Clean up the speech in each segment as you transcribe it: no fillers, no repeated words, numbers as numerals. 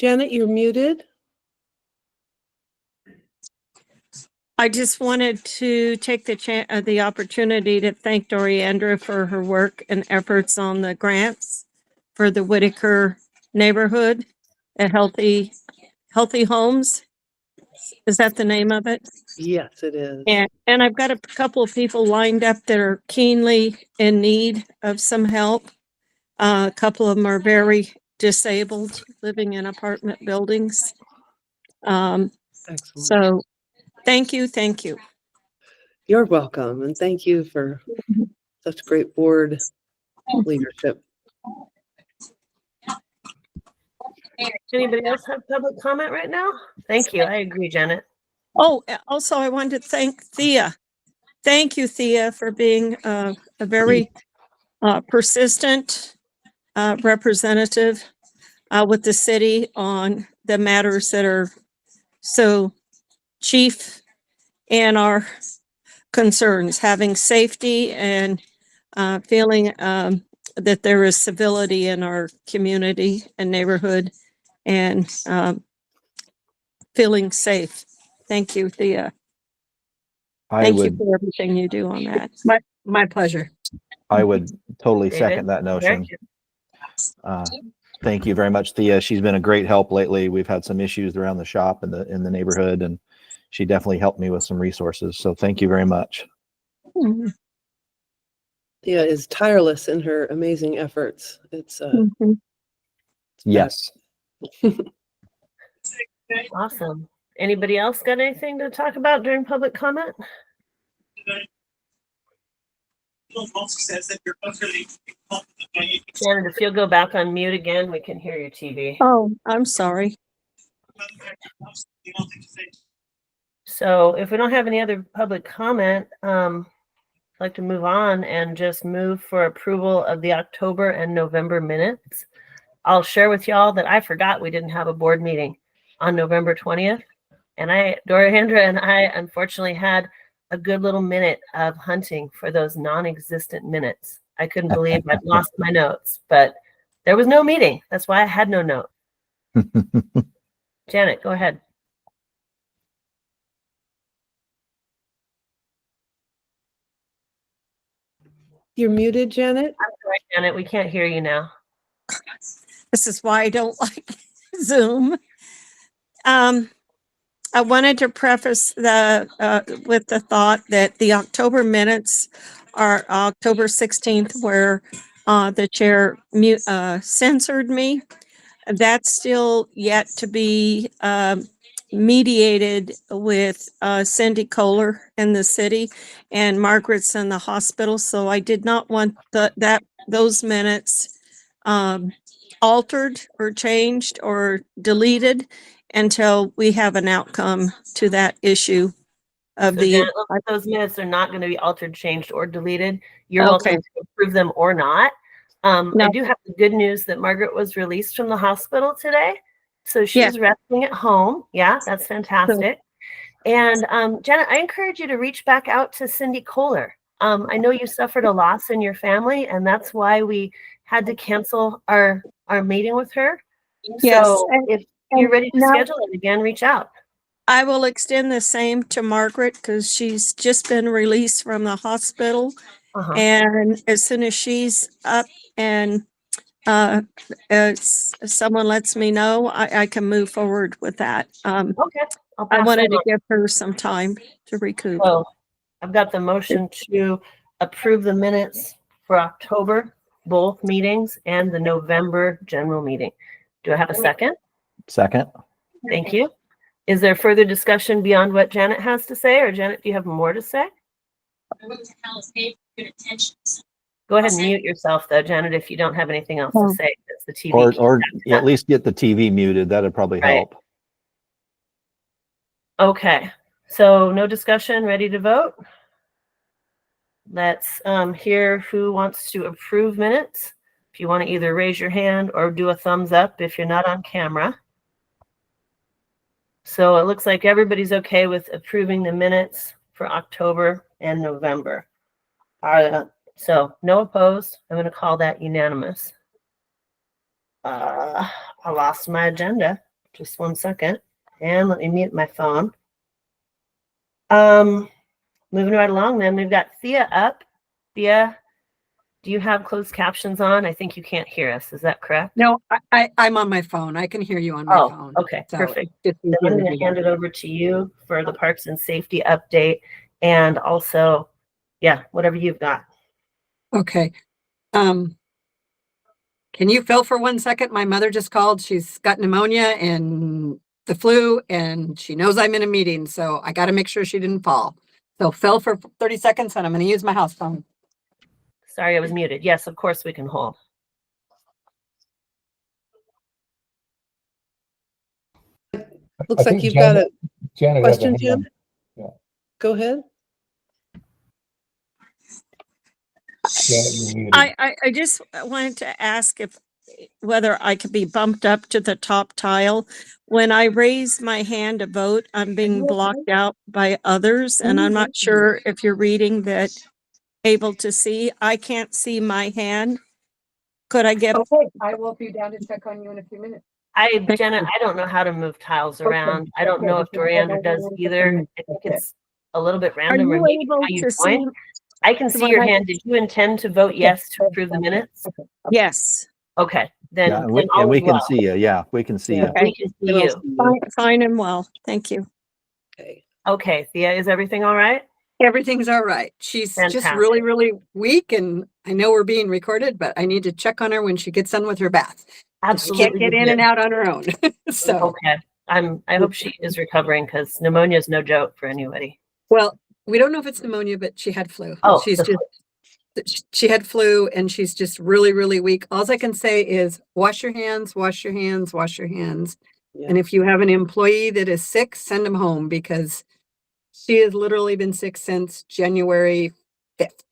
Janet, you're muted. I just wanted to take the opportunity to thank Doriandra for her work and efforts on the grants for the Whitaker neighborhood at Healthy Homes. Is that the name of it? Yes, it is. And I've got a couple of people lined up that are keenly in need of some help. A couple of them are very disabled, living in apartment buildings. Excellent. So thank you. You're welcome. And thank you for such great board leadership. Anybody else have public comment right now? Thank you. I agree, Janet. Oh, also I wanted to thank Thea. Thank you, Thea, for being a very persistent representative with the city on the matters that are so chief in our concerns, having safety and feeling that there is civility in our community and neighborhood and feeling safe. Thank you, Thea. Thank you for everything you do on that. My pleasure. I would totally David? second that notion. Thank you very much, Thea. She's been a great help lately. We've had some issues around the shop and in the neighborhood, and she definitely helped me with some resources. So thank you very much. Mm-hmm. Thea is tireless in her amazing efforts. It's Yes. Awesome. Anybody else got anything to talk about during public comment? Janet, if you'll go back on mute again, we can hear your TV. Oh, I'm sorry. So if we don't have any other public comment, I'd like to move on and just move for approval of the October and November minutes. I'll share with y'all that I forgot we didn't have a board meeting on November 20th. And Doriandra and I unfortunately had a good little minute of hunting for those non-existent minutes. I couldn't believe I'd lost my notes, but there was no meeting. That's why I had no note. Janet, go ahead. You're muted, Janet. I'm sorry, Janet. We can't hear you now. This is why I don't like Zoom. I wanted to preface with the thought that the October minutes are October 16th, where the chair censored me. That's still yet to be mediated with Cindy Kohler in the city, and Margaret's in the hospital. So I did not want those minutes altered or changed or deleted until we have an outcome to that issue of Janet, those minutes are not going to be altered, changed, or deleted. You're welcome to approve them or not. I do have the good news that Margaret was released from the hospital today. So she's resting at home. Yeah, that's fantastic. And Janet, I encourage you to reach back out to Cindy Kohler. I know you suffered a loss in your family, and that's why we had to cancel our meeting with her. Yes. So if you're ready to schedule it again, reach out. I will extend the same to Margaret because she's just been released from the hospital. And as soon as she's up and someone lets me know, I can move forward with that. Okay. I wanted to give her some time to recoup. So I've got the motion to approve the minutes for October, both meetings, and the November general meeting. Do I have a second? Second. Thank you. Is there further discussion beyond what Janet has to say, or Janet, do you have more to say? Go ahead and mute yourself, though, Janet, if you don't have anything else to say. It's the TV. Or at least get the TV muted. That'd probably help. Okay. So no discussion. Ready to vote? Let's hear who wants to approve minutes. If you want to either raise your hand or do a thumbs up if you're not on camera. So it looks like everybody's okay with approving the minutes for October and November. So no opposed. I'm going to call that unanimous. I lost my agenda. Just 1 second. And let me mute my phone. Moving right along then, we've got Thea up. Thea, do you have closed captions on? I think you can't hear us. Is that correct? No, I'm on my phone. I can hear you on my Oh, phone. okay, So perfect. it's Then I'm easier to going do to hand that. it over to you for the Parks and Safety update, and also, yeah, whatever you've got. Okay. Can you fill for 1 second? My mother just called. She's got pneumonia and the flu, and she knows I'm in a meeting, so I got to make sure she didn't fall. So fill for 30 seconds, and I'm going to use my house phone. Sorry, I was muted. Yes, of course we can hold. Looks I like think you've got a Janet has a question, Jim. hand. Yeah. Go ahead. Janet, you're muted. I just wanted to ask if whether I could be bumped up to the top tile. When I raise my hand to vote, I'm being blocked out by others, and I'm not sure if you're reading that able to see. I can't see my hand. Could I get, Okay, I will be down to check on you in a few minutes. Janet, I don't know how to move tiles Okay, around. I don't okay, know if because I Doranda don't does know if either. I'm- I think okay. it's a little bit are random, or you maybe able how you to see? joined. I can see when your I- hand. Did you intend to vote yes to approve the minutes? Okay. Yes, Okay, then, Yeah, then all and we is can well. see you. Yeah, we can see you. Okay. We can see And I'll you. see you. fine and well. Thank you. Okay. Okay, Thea, is everything all right? Everything's all right. She's just Fantastic. really, really weak, and I know we're being recorded, but I need to check on her when she gets done with her bath. She Absolutely. can't get you in did. and out on her own. So, Okay, I hope she is recovering, because pneumonia is no joke for anybody. well, we don't know if it's pneumonia, but she had flu. Oh, She's the just, she had flu, and she's just really, really weak. All I can say is wash your hands, wash your hands, wash your hands. Yeah. And if you have an employee that is sick, send them home, because she has literally been sick since January 5th.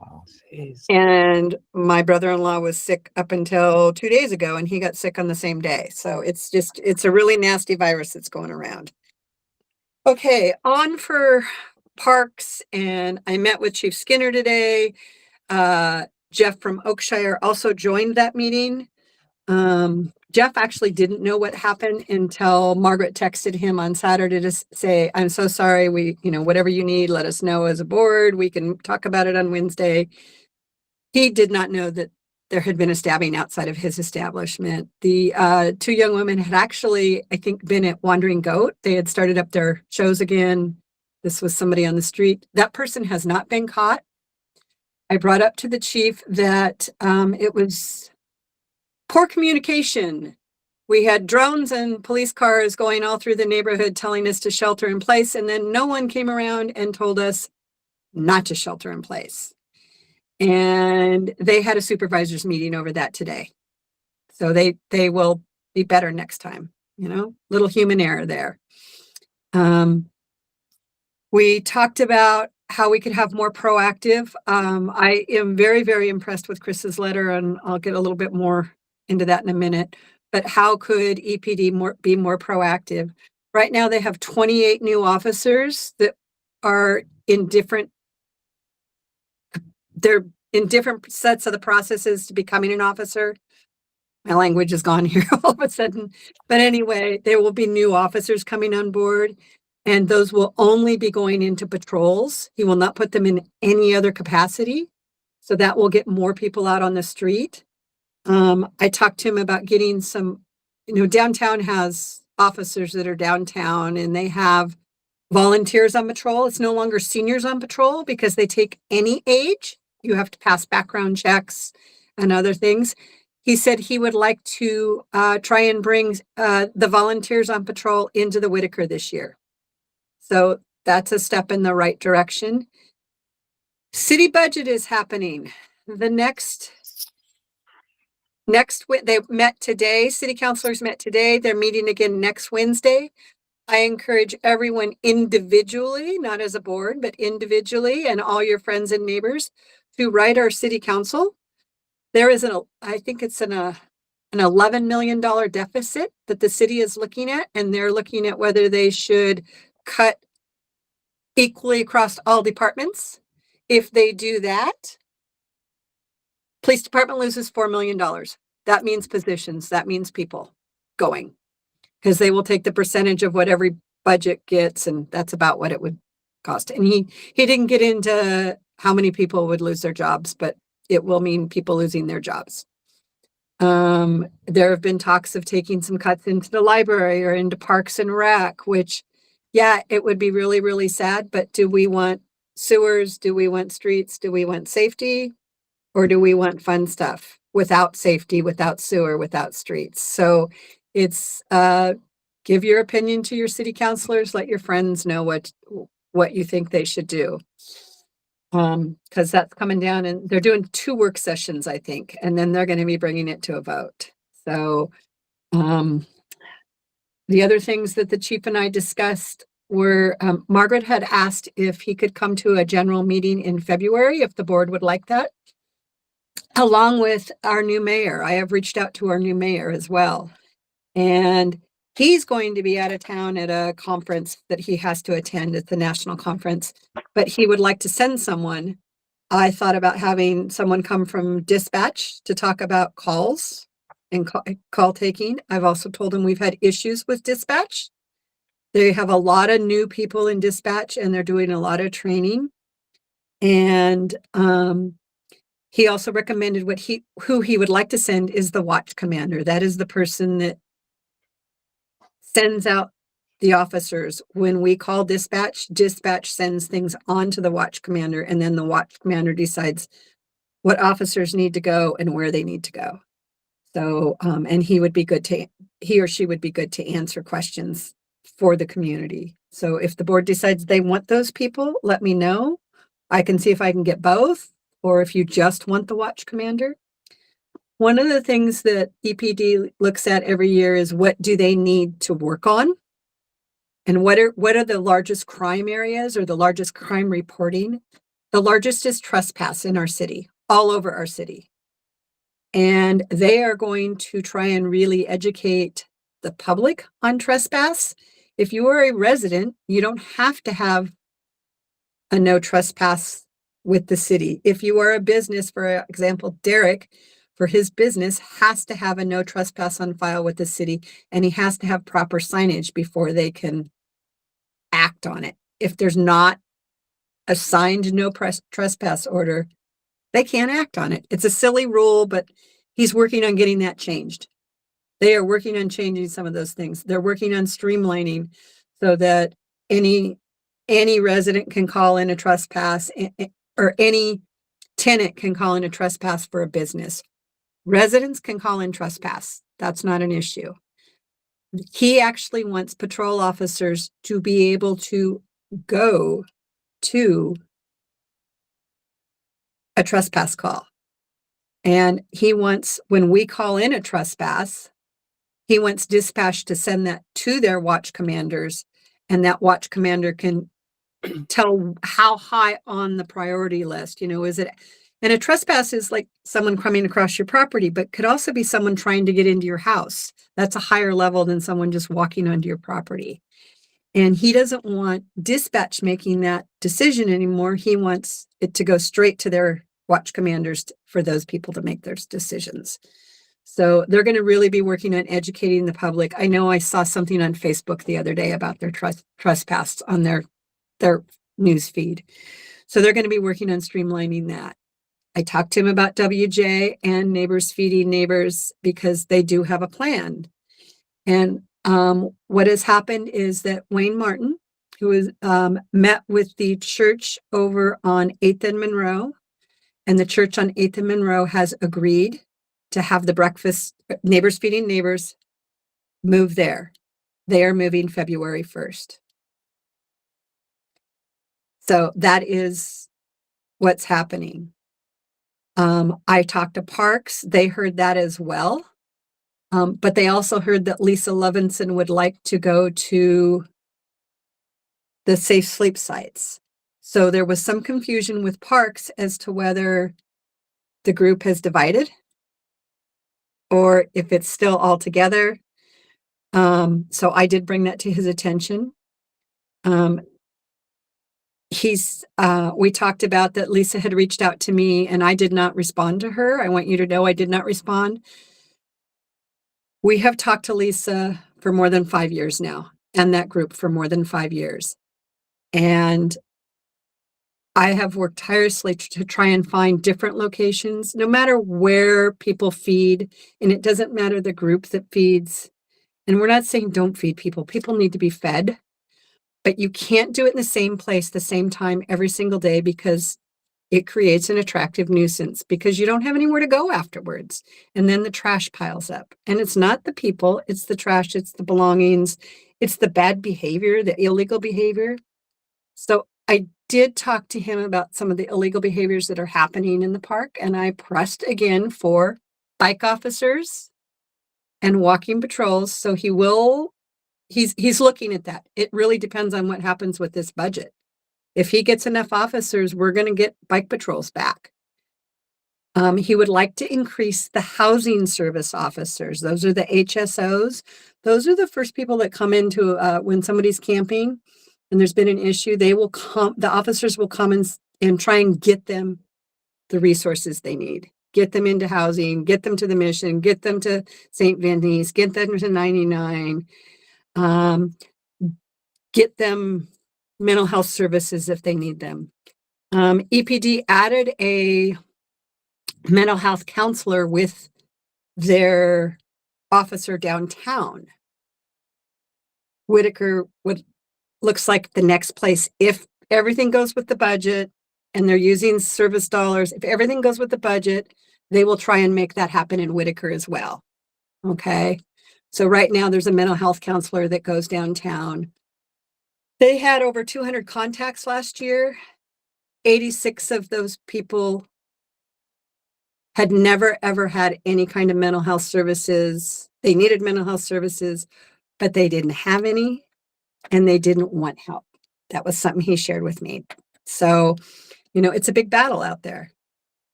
Wow. Jeez. And my brother-in-law was sick up until 2 days ago, and he got sick on the same day. So it's a really nasty virus that's going around. Okay, on for parks, and I met with Chief Skinner today. Jeff from Oakshire also joined that meeting. Jeff actually didn't know what happened until Margaret texted him on Saturday to say, I'm so sorry. Whatever you need, let us know as a board. We can talk about it on Wednesday. He did not know that there had been a stabbing outside of his establishment. The two young women had actually, I think, been at Wandering Goat. They had started up their shows again. This was somebody on the street. That person has not been caught. I brought up to the chief that it was poor communication. We had drones and police cars going all through the neighborhood telling us to shelter in place, and then no one came around and told us not to shelter in place. And they had a supervisors meeting over that today. So they will be better next time, little human error there. We talked about how we could have more proactive. I am very, very impressed with Chris's letter, and I'll get a little bit more into that in a minute. But how could EPD be more proactive? Right now, they have 28 new officers that are they're in different sets of the processes to becoming an officer. My language is gone here all of a sudden. But anyway, there will be new officers coming on board, and those will only be going into patrols. He will not put them in any other capacity. So that will get more people out on the street. I talked to him about getting some, downtown has officers that are downtown, and they have volunteers on patrol. It's no longer seniors on patrol because they take any age. You have to pass background checks and other things. He said he would like to try and bring the volunteers on patrol into the Whitaker this year. So that's a step in the right direction. City budget is happening. They met today. City councilors met today. They're meeting again next Wednesday. I encourage everyone individually, not as a board, but individually, and all your friends and neighbors to write our city council. There is I think it's an $11 million deficit that the city is looking at, and they're looking at whether they should cut equally across all departments. If they do that, police department loses $4 million. That means positions. That means people going. because they will take the percentage of what every budget gets, and that's about what it would cost. And he didn't get into how many people would lose their jobs, but it will mean people losing their jobs. There have been talks of taking some cuts into the library or into Parks and Rec, which, yeah, it would be really, really sad, but do we want sewers? Do we want streets? Do we want safety? Or do we want fun stuff without safety, without sewer, without streets? So it's, give your opinion to your city councilors, let your friends know what you think they should do. Because that's coming down, and they're doing 2 work sessions, I think, and then they're going to be bringing it to a vote. So, the other things that the chief and I discussed were, Margaret had asked if he could come to a general meeting in February, if the board would like that, along with our new mayor. I have reached out to our new mayor as well. And he's going to be out of town at a conference that he has to attend at the national conference, but he would like to send someone. I thought about having someone come from dispatch to talk about calls and call taking. I've also told him we've had issues with dispatch. They have a lot of new people in dispatch and they're doing a lot of training. And he also recommended who he would like to send is the watch commander. That is the person that sends out the officers. When we call dispatch sends things on to the watch commander, and then the watch commander decides what officers need to go and where they need to go. So, and he or she would be good to answer questions for the community. So if the board decides they want those people, let me know. I can see if I can get both, or if you just want the watch commander. One of the things that EPD looks at every year is what do they need to work on? And what are the largest crime areas or the largest crime reporting? The largest is trespass in our city, all over our city. And they are going to try and really educate the public on trespass. If you are a resident, you don't have to have a no trespass with the city. If you are a business, for example, Derek, for his business, has to have a no trespass on file with the city, and he has to have proper signage before they can act on it. If there's not a signed no trespass order, they can't act on it. It's a silly rule, but he's working on getting that changed. They are working on changing some of those things. They're working on streamlining so that any resident can call in a trespass, or any tenant can call in a trespass for a business. Residents can call in trespass. That's not an issue. He actually wants patrol officers to be able to go to a trespass call. And he wants, when we call in a trespass, he wants dispatch to send that to their watch commanders, and that watch commander can tell how high on the priority list, is it? And a trespass is like someone coming across your property, but could also be someone trying to get into your house. That's a higher level than someone just walking onto your property. And he doesn't want dispatch making that decision anymore. He wants it to go straight to their watch commanders for those people to make their decisions. So they're going to really be working on educating the public. I know I saw something on Facebook the other day about their trespass on their news feed. So they're going to be working on streamlining that. I talked to him about WJ and Neighbors Feeding Neighbors because they do have a plan. And what has happened is that Wayne Martin, who is met with the church over on 8th and Monroe, and the church on 8th and Monroe has agreed to have the breakfast, Neighbors Feeding Neighbors, move there. They are moving February 1st. So that is what's happening. I talked to Parks. They heard that as well. But they also heard that Lisa Levinson would like to go to the safe sleep sites. So there was some confusion with Parks as to whether the group has divided or if it's still all together. So I did bring that to his attention. We talked about that Lisa had reached out to me and I did not respond to her. I want you to know I did not respond. We have talked to Lisa for more than 5 years now, and that group for more than 5 years. And I have worked tirelessly to try and find different locations, no matter where people feed, and it doesn't matter the group that feeds. And we're not saying don't feed people. People need to be fed, but you can't do it in the same place, the same time every single day, because it creates an attractive nuisance, because you don't have anywhere to go afterwards. And then the trash piles up. And it's not the people, it's the trash, it's the belongings, it's the bad behavior, the illegal behavior. So I did talk to him about some of the illegal behaviors that are happening in the park, and I pressed again for bike officers and walking patrols. So he's looking at that. It really depends on what happens with this budget. If he gets enough officers, we're going to get bike patrols back. He would like to increase the housing service officers. Those are the HSOs. Those are the first people that come into when somebody's camping and there's been an issue. They will come, the officers will come and try and get them the resources they need. Get them into housing, get them to the mission, get them to St. Vinny's, get them to 99, get them mental health services if they need them. EPD added a mental health counselor with their officer downtown. Whitaker looks like the next place, if everything goes with the budget and they're using service dollars, if everything goes with the budget, they will try and make that happen in Whitaker as well. Okay. So right now there's a mental health counselor that goes downtown. They had over 200 contacts last year. 86 of those people had never, ever had any kind of mental health services. They needed mental health services, but they didn't have any, and they didn't want help. That was something he shared with me. So, it's a big battle out there.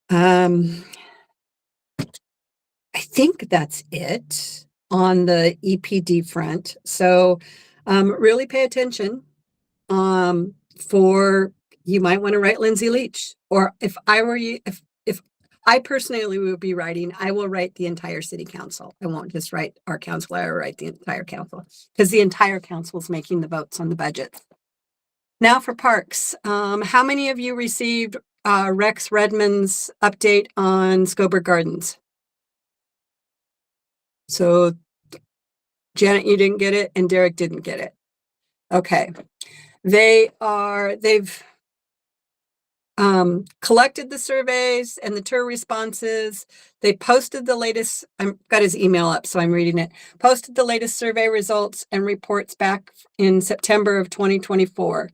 I think that's it on the EPD front. So, really pay attention. You might want to write Lindsay Leach, or if I were you, if I personally would be writing, I will write the entire city council. I won't just write our council, I will write the entire council, because the entire council is making the votes on the budget. Now for parks, how many of you received Rex Redmond's update on Scoburg Gardens? So Janet, you didn't get it, and Derek didn't get it. Okay. They've collected the surveys and the tour responses. They posted the latest, I've got his email up, so I'm reading it. Posted the latest survey results and reports back in September of 2024.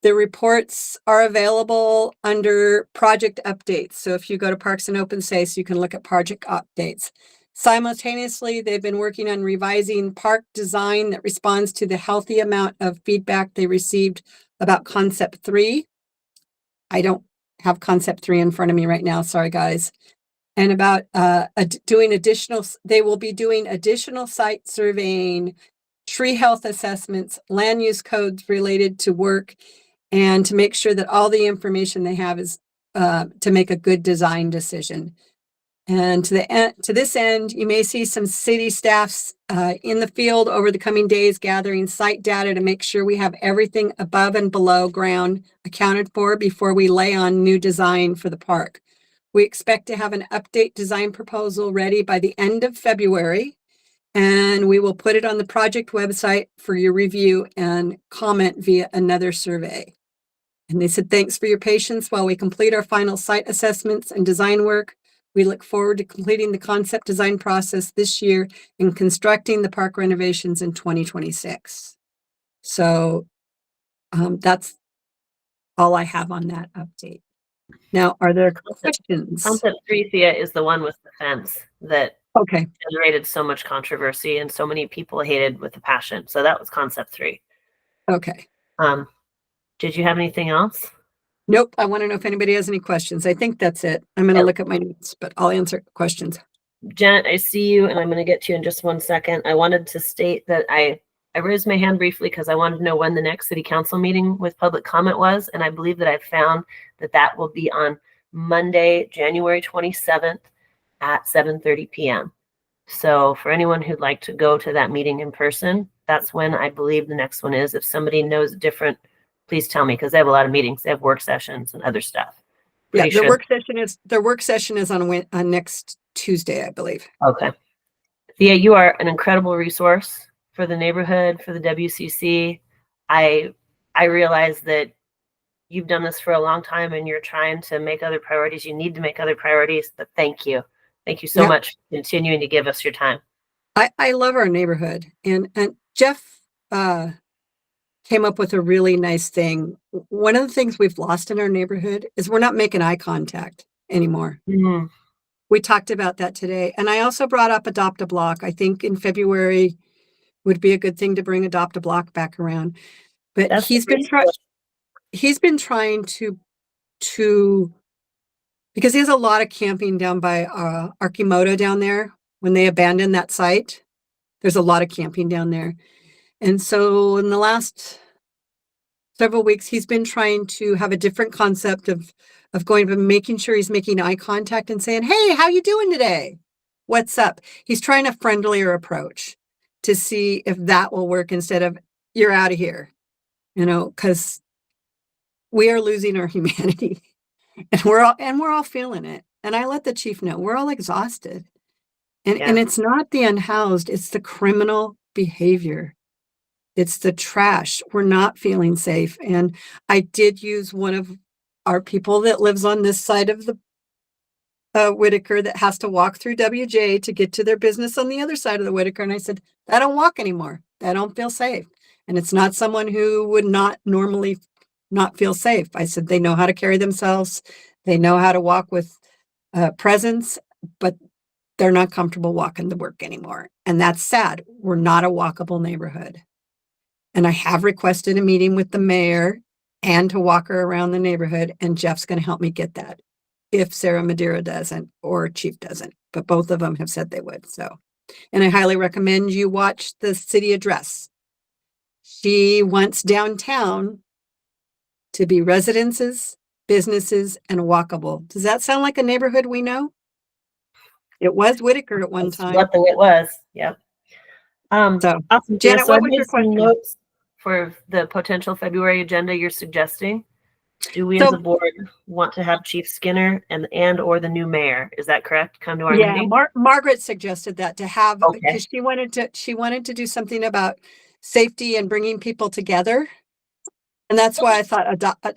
The reports are available under project updates. So if you go to Parks and Open Space, you can look at project updates. Simultaneously, they've been working on revising park design that responds to the healthy amount of feedback they received about Concept 3. I don't have Concept 3 in front of me right now. Sorry, guys. And about they will be doing additional site surveying, tree health assessments, land use codes related to work, and to make sure that all the information they have is to make a good design decision. And to this end, you may see some city staffs in the field over the coming days gathering site data to make sure we have everything above and below ground accounted for before we lay on new design for the park. We expect to have an update design proposal ready by the end of February, and we will put it on the project website for your review and comment via another survey. And they said, thanks for your patience while we complete our final site assessments and design work. We look forward to completing the concept design process this year and constructing the park renovations in 2026. So that's all I have on that update. Now, are there questions? Concept 3, Thea, is the one with the fence that Okay. generated so much controversy and so many people hated with a passion. So that was Concept 3. Okay. Did you have anything else? Nope. I want to know if anybody has any questions. I think that's it. I'm going to look at my notes, but I'll answer questions. Janet, I see you, and I'm going to get to you in just 1 second. I wanted to state that I raised my hand briefly because I wanted to know when the next city council meeting with public comment was, and I believe that I found that will be on Monday, January 27th at 7:30 p.m. So for anyone who'd like to go to that meeting in person, that's when I believe the next one is. If somebody knows different, please tell me, because they have a lot of meetings. They have work sessions and other stuff. Yeah, Pretty their sure. work session is on next Tuesday, I believe. Okay. Thea, you are an incredible resource for the neighborhood, for the WCC. I realize that you've done this for a long time and you're trying to make other priorities. You need to make other priorities, but thank you. Thank you so Yep. much for continuing to give us your time. I love our neighborhood, and Jeff came up with a really nice thing. One of the things we've lost in our neighborhood is we're not making eye contact anymore. Mhm. We talked about that today, and I also brought up Adopt a Block. I think in February would be a good thing to bring Adopt a Block back around. But That's he's been trying to because he has a lot of camping down by Archimoto down there. When they abandoned that site, there's a lot of camping down there. And so in the last several weeks, he's been trying to have a different concept of going, but making sure he's making eye contact and saying, "Hey, how you doing today? What's up?" He's trying a friendlier approach to see if that will work instead of "you're out of here," because we are losing our humanity. And we're all feeling it. And I let the chief know we're all exhausted. And Yeah. it's not the unhoused, it's the criminal behavior. It's the trash. We're not feeling safe. And I did use one of our people that lives on this side of the Whitaker that has to walk through WJ to get to their business on the other side of the Whitaker. And I said, I don't walk anymore. I don't feel safe. And it's not someone who would not normally not feel safe. I said, they know how to carry themselves. They know how to walk with presence, but they're not comfortable walking to work anymore. And that's sad. We're not a walkable neighborhood. And I have requested a meeting with the mayor and to walk her around the neighborhood. And Jeff's going to help me get that if Sarah Madeira doesn't or Chief doesn't. But both of them have said they would. So, and I highly recommend you watch the city address. She wants downtown to be residences, businesses, and walkable. Does that sound like a neighborhood we know? It was Whitaker at one That's time. what it was. Yep. So, Awesome. Janet, So I what was made your some question? notes for the potential February agenda you're suggesting. Do we as So- a board want to have Chief Skinner and or the new mayor? Is that correct? Come to our Yeah, meeting? Margaret suggested that to have, Okay. because she wanted to do something about safety and bringing people together. And that's why I thought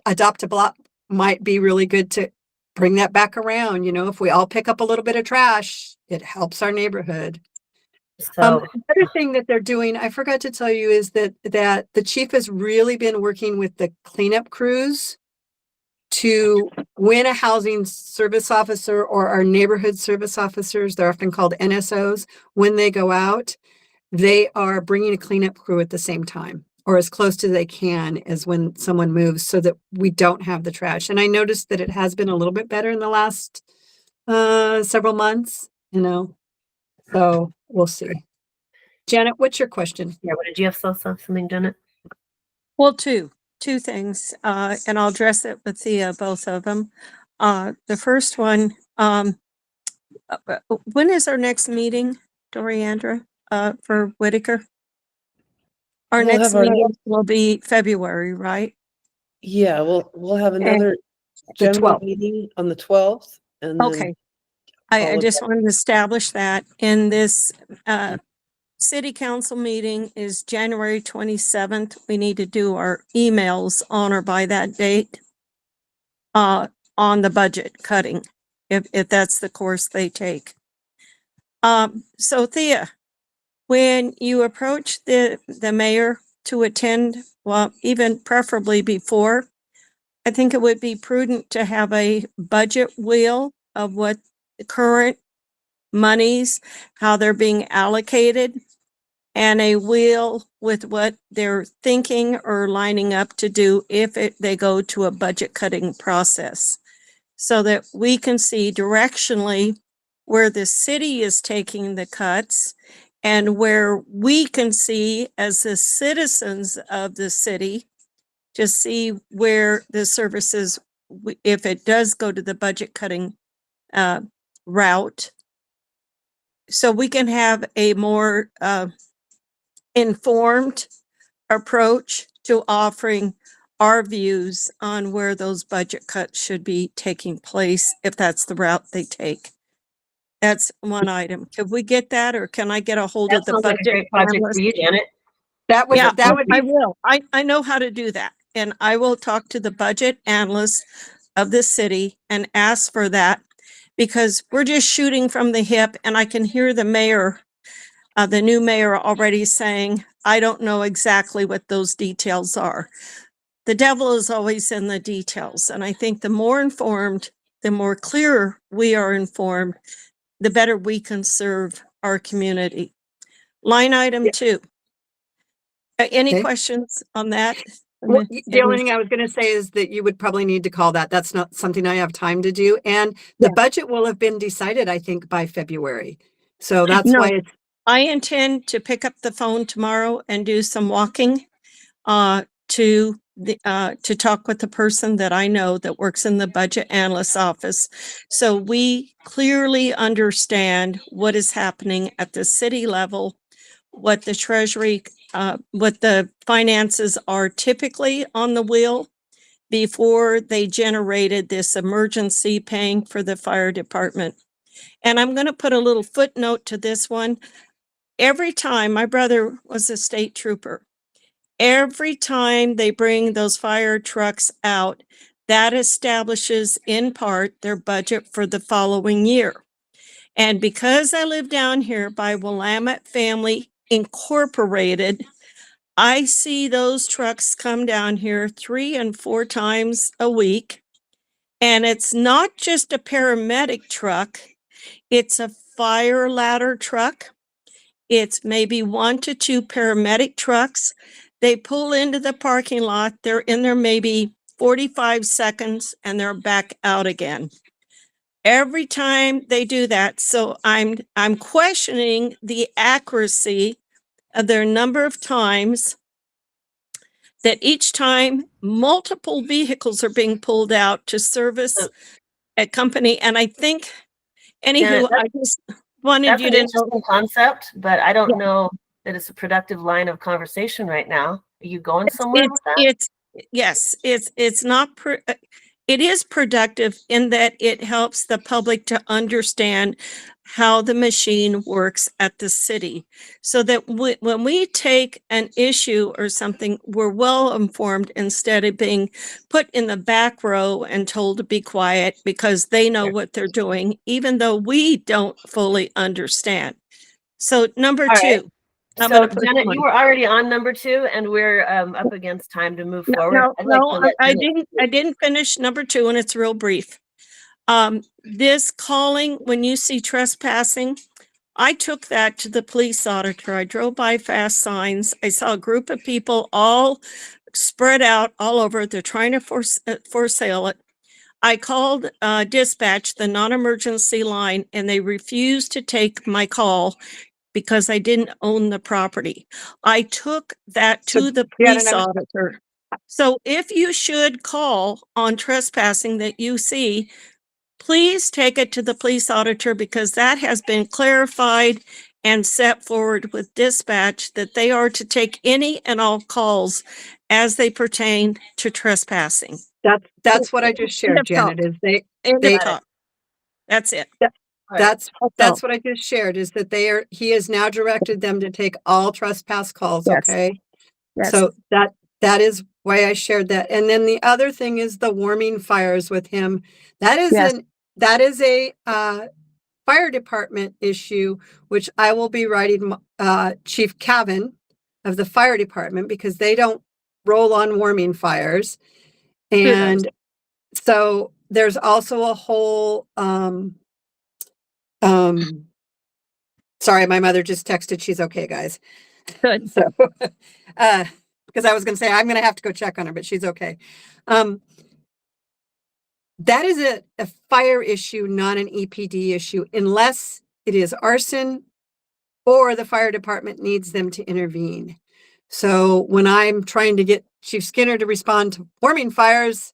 Adopt a Block might be really good to bring that back around. If we all pick up a little bit of trash, it helps our neighborhood. So The other thing that they're doing, I forgot to tell you, is that the chief has really been working with the cleanup crews to win a housing service officer or our neighborhood service officers. They're often called NSOs. When they go out, they are bringing a cleanup crew at the same time, or as close to they can as when someone moves, so that we don't have the trash. And I noticed that it has been a little bit better in the last several months, so we'll see. Janet, what's your question? yeah, what did you have something, Janet? Well, two things, and I'll address it with the both of them. The first one, when is our next meeting, Doriandra, for Whitaker? Our We'll next have our- meeting will be February, right? Yeah, we'll have another The general 12th. meeting on the 12th. And then Okay. I followed just by- wanted to establish that in this city council meeting is January 27th. We need to do our emails on or by that date on the budget cutting, if that's the course they take. So Thea, when you approach the mayor to attend, well, even preferably before, I think it would be prudent to have a budget wheel of what the current monies, how they're being allocated, and a wheel with what they're thinking or lining up to do if they go to a budget cutting process, so that we can see directionally where the city is taking the cuts and where we can see as the citizens of the city to see where the services, if it does go to the budget cutting route, so we can have a more informed approach to offering our views on where those budget cuts should be taking place, if that's the route they take. That's one item. Could we get that, or can I get a hold That of the sounds like a budget great project analyst? for you, Janet. That would, Yeah, that would I be, will. I know how to do that. And I will talk to the budget analyst of the city and ask for that, because we're just shooting from the hip, and I can hear the mayor, the new mayor already saying, I don't know exactly what those details are. The devil is always in the details. And I think the more informed, the more clear we are informed, the better we can serve our community. Line item Yeah. 2. Any Okay. questions on that? well, the only thing I was going to say is that you would probably need to call that. That's not something I have time to do. And the Yeah. budget will have been decided, I think, by February. So that's No. why it's, I intend to pick up the phone tomorrow and do some walking to talk with the person that I know that works in the budget analyst office. So we clearly understand what is happening at the city level, what the treasury, what the finances are typically on the wheel before they generated this emergency paying for the fire department. And I'm going to put a little footnote to this one. Every time, my brother was a state trooper, every time they bring those fire trucks out, that establishes in part their budget for the following year. And because I live down here by Willamette Family Incorporated, I see those trucks come down here 3 and 4 times a week. And it's not just a paramedic truck, it's a fire ladder truck. It's maybe 1 to 2 paramedic trucks. They pull into the parking lot, they're in there maybe 45 seconds, and they're back out again. Every time they do that. So I'm questioning the accuracy of their number of times that each time multiple vehicles are being pulled out to service a company. And I think, Janet, anywho, I just wanted That's you an to know. interesting concept, but I don't Yeah. know that it's a productive line of conversation right now. Are you going somewhere with that? It's not, it is productive in that it helps the public to understand how the machine works at the city. So that when we take an issue or something, we're well informed instead of being put in the back row and told to be quiet because they know what they're doing, even though we don't fully understand. So number All right. 2. I'm So gonna put Janet, one. you were already on number 2 and we're up against time to move forward. I'd like to let I Janet- didn't finish number 2, and it's real brief. This calling, when you see trespassing, I took that to the police auditor. I drove by fast signs. I saw a group of people all spread out all over. They're trying to for sale it. I called dispatch, the non-emergency line, and they refused to take my call because I didn't own the property. I took that to the police auditor. So if you should call on trespassing that you see, please take it to the police auditor because that has been clarified and set forward with dispatch that they are to take any and all calls as they pertain to trespassing. that's what I just shared, Janet, is End they- of talk. That's it. that's That's what I just shared, is that he has now directed them to take all trespass calls, Yes. okay? Yes. So that is why I shared that. And then the other thing is the warming fires with him. That is Yes. a fire department issue, which I will be writing Chief Cavan of the fire department, because they don't roll on warming fires. And so there's also a whole sorry, my mother just texted she's okay, guys. Good. So because I was going to say I'm going to have to go check on her, but she's okay. That is a fire issue, not an EPD issue, unless it is arson or the fire department needs them to intervene. So when I'm trying to get Chief Skinner to respond to warming fires,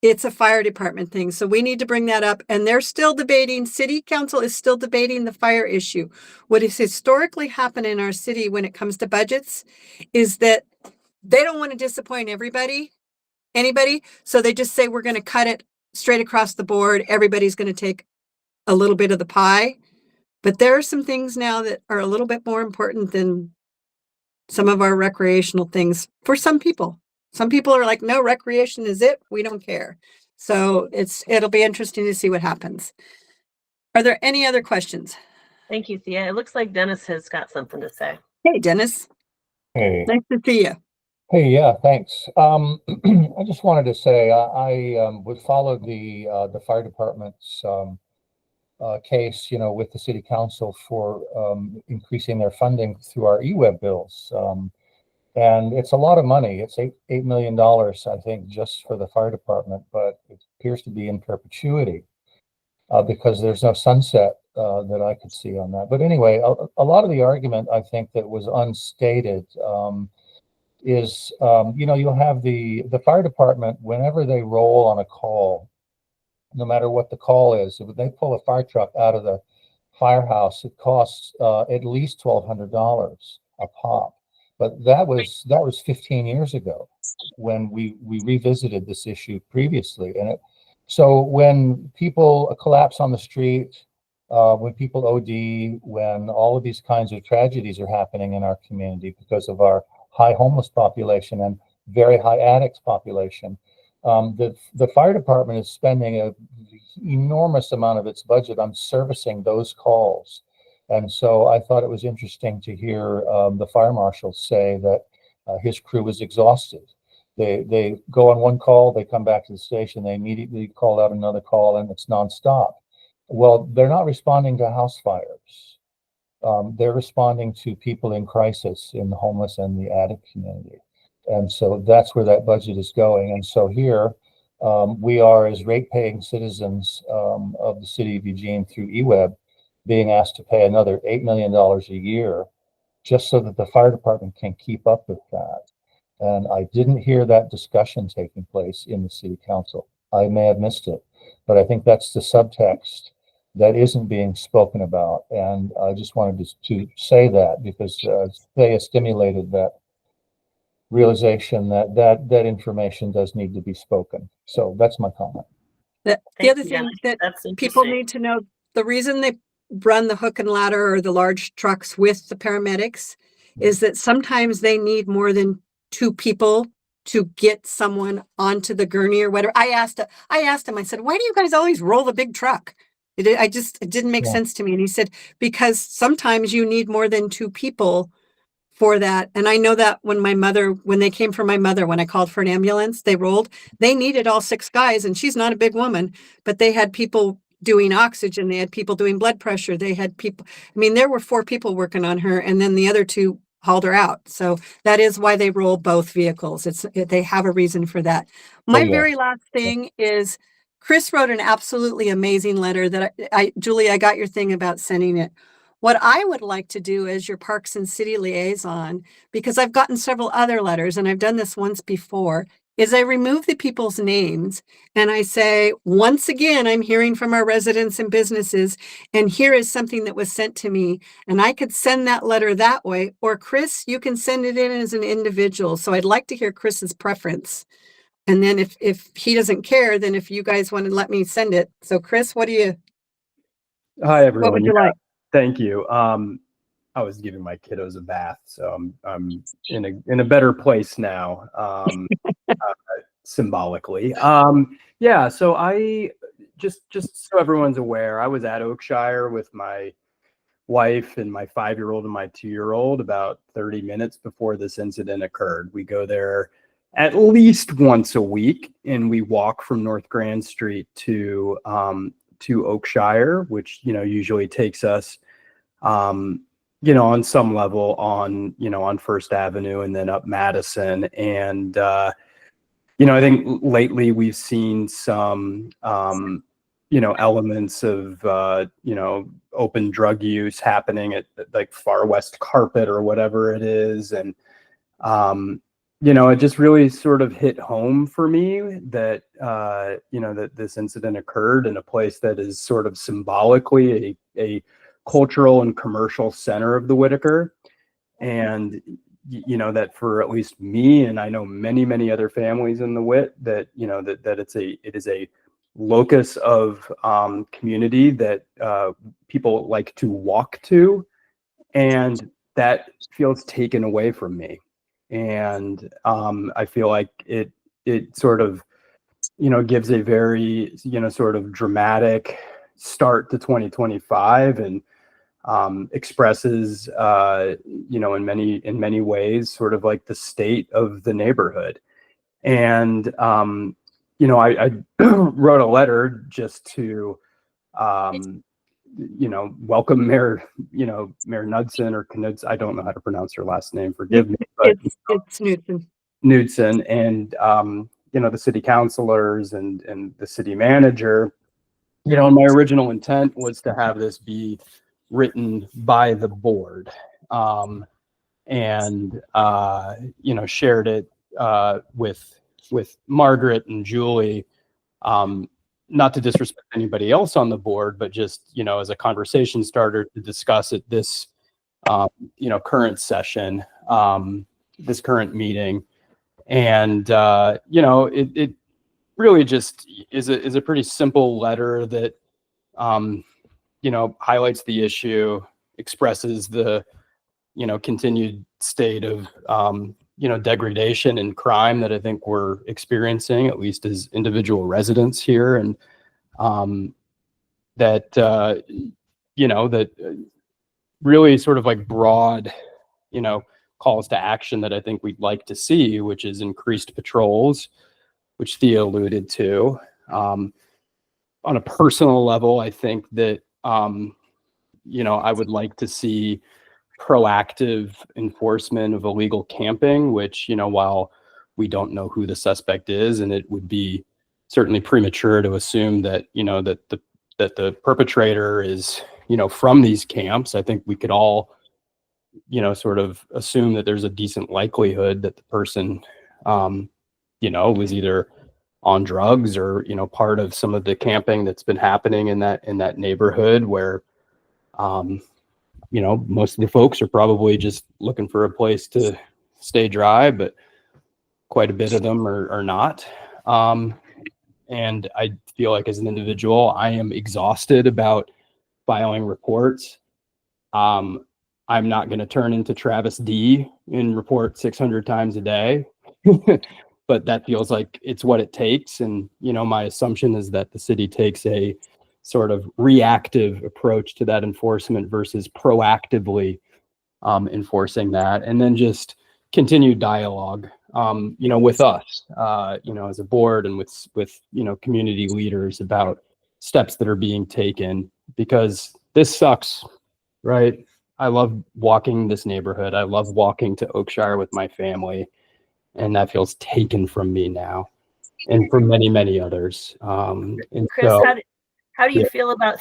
it's a fire department thing. So we need to bring that up. And they're still debating, city council is still debating the fire issue. What has historically happened in our city when it comes to budgets is that they don't want to disappoint anybody. So they just say, we're going to cut it straight across the board. Everybody's going to take a little bit of the pie. But there are some things now that are a little bit more important than some of our recreational things for some people. Some people are like, no, recreation is it. We don't care. So it'll be interesting to see what happens. Are there any other questions? Thank you, Thea. It looks like Dennis has got something to say. Hey, Dennis. Hey, Nice to see you. hey, yeah, thanks. I just wanted to say I would follow the fire department's case, with the city council for increasing their funding through our e-web bills. And it's a lot of money. It's $8 million, I think, just for the fire department, but it appears to be in perpetuity because there's no sunset that I could see on that. But anyway, a lot of the argument, I think, that was unstated is, you'll have the fire department, whenever they roll on a call, no matter what the call is, if they pull a fire truck out of the firehouse, it costs at least $1,200 a pop. But that was 15 years ago when we revisited this issue previously. And so when people collapse on the street, when people OD, when all of these kinds of tragedies are happening in our community because of our high homeless population and very high addicts population, the fire department is spending an enormous amount of its budget on servicing those calls. And so I thought it was interesting to hear the fire marshal say that his crew was exhausted. They go on one call, they come back to the station, they immediately call out another call, and it's nonstop. Well, they're not responding to house fires. They're responding to people in crisis in the homeless and the addict community. And so that's where that budget is going. And so here we are, as rate-paying citizens of the city of Eugene through eWeb, being asked to pay another $8 million a year just so that the fire department can keep up with that. And I didn't hear that discussion taking place in the city council. I may have missed it, but I think that's the subtext that isn't being spoken about. And I just wanted to say that because they have stimulated that realization that information does need to be spoken. So that's my comment. The Thank other you, thing Dennis. that That's people interesting. need to know, the reason they run the hook and ladder or the large trucks with the paramedics is that sometimes they need more than 2 people to get someone onto the gurney or whatever. I asked him, I said, why do you guys always roll the big truck? It didn't make sense to me. And he said, because sometimes you need more than 2 people for that. And I know that when they came for my mother, when I called for an ambulance, they needed all 6 guys, and she's not a big woman, but they had people doing oxygen. They had people doing blood pressure. They had people, there were 4 people working on her, and then the other 2 hauled her out. So that is why they roll both vehicles. They have a reason for that. My very last thing is Chris wrote an absolutely amazing letter that Julie, I got your thing about sending it. What I would like to do as your Parks and City liaison, because I've gotten several other letters and I've done this once before, is I remove the people's names and I say, once again, I'm hearing from our residents and businesses, and here is something that was sent to me. And I could send that letter that way, or Chris, you can send it in as an individual. So I'd like to hear Chris's preference. And then if he doesn't care, then if you guys want to let me send it. So Chris, Hi, everyone. what would you like? Thank you. I was giving my kiddos a bath, so I'm in a better place now, symbolically. Yeah. So I just so everyone's aware, I was at Oakshire with my wife and my 5-year-old and my 2-year-old about 30 minutes before this incident occurred. We go there at least once a week, and we walk from North Grand Street to Oakshire, which usually takes us on some level on First Avenue and then up Madison. And I think lately we've seen some elements of open drug use happening at like Far West Carpet or whatever it is. And you know, it just really sort of hit home for me that, you know, that this incident occurred in a place that is sort of symbolically a cultural and commercial center of the Whitaker. And, you know, that for at least me, and I know many, many other families in the Whit, that, you know, that it is a locus of community that people like to walk to. And that feels taken away from me. And I feel like it sort of, you know, gives a very, you know, sort of dramatic start to 2025, and expresses, you know, in many ways, sort of like the state of the neighborhood. And you know, I wrote a letter just to, you know, welcome Mayor Knudsen, or Knudsen. I don't know how to pronounce her last name. Forgive me, but It's Newton. Knudsen, and you know, the city councilors and the city manager. You know, my original intent was to have this be written by the board, and you know, shared it with Margaret and Julie. Not to disrespect anybody else on the board, but just, you know, as a conversation starter to discuss at this, you know, current session, this current meeting. And, you know, it really just is a pretty simple letter that, you know, highlights the issue, expresses the, you know, continued state of, you know, degradation and crime that I think we're experiencing, at least as individual residents here. And that, you know, that really sort of like broad, you know, calls to action that I think we'd like to see, which is increased patrols, which Thea alluded to. On a personal level, I think that, you know, I would like to see proactive enforcement of illegal camping, which, you know, while we don't know who the suspect is, and it would be certainly premature to assume that, you know, that the perpetrator is, you know, from these camps, I think we could all, you know, sort of assume that there's a decent likelihood that the person, you know, was either on drugs or, you know, part of some of the camping that's been happening in that neighborhood where, you know, most of the folks are probably just looking for a place to stay dry, but quite a bit of them are not. And I feel like as an individual, I am exhausted about filing reports. I'm not going to turn into Travis D and report 600 times a day, but that feels like it's what it takes. And, you know, my assumption is that the city takes a sort of reactive approach to that enforcement versus proactively enforcing that. And then just continued dialogue, you know, with us, you know, as a board, and with, you know, community leaders about steps that are being taken, because this sucks, right? I love walking this neighborhood. I love walking to Oakshire with my family, and that feels taken from me now, and for many, many others. And Chris, so, how do you yeah. feel about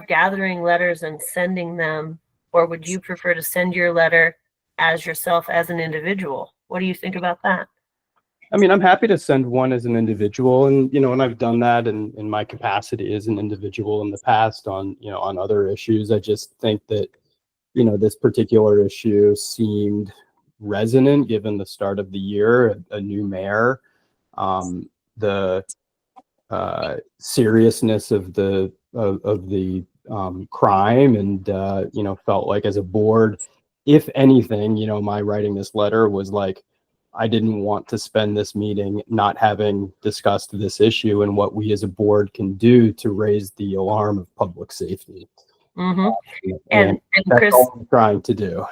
gathering letters and sending them, or would you prefer to send your letter as yourself as an individual? What do you think about that? I mean, I'm happy to send one as an individual, and, you know, and I've done that in my capacity as an individual in the past on, you know, on other issues. I just think that, you know, this particular issue seemed resonant given the start of the year, a new mayor, the seriousness of the crime, and you know, felt like as a board, if anything, you know, my writing this letter was like, I didn't want to spend this meeting not having discussed this issue and what we as a board can do to raise the alarm of public safety. Mm-hmm. And that's Chris, all I'm trying to do.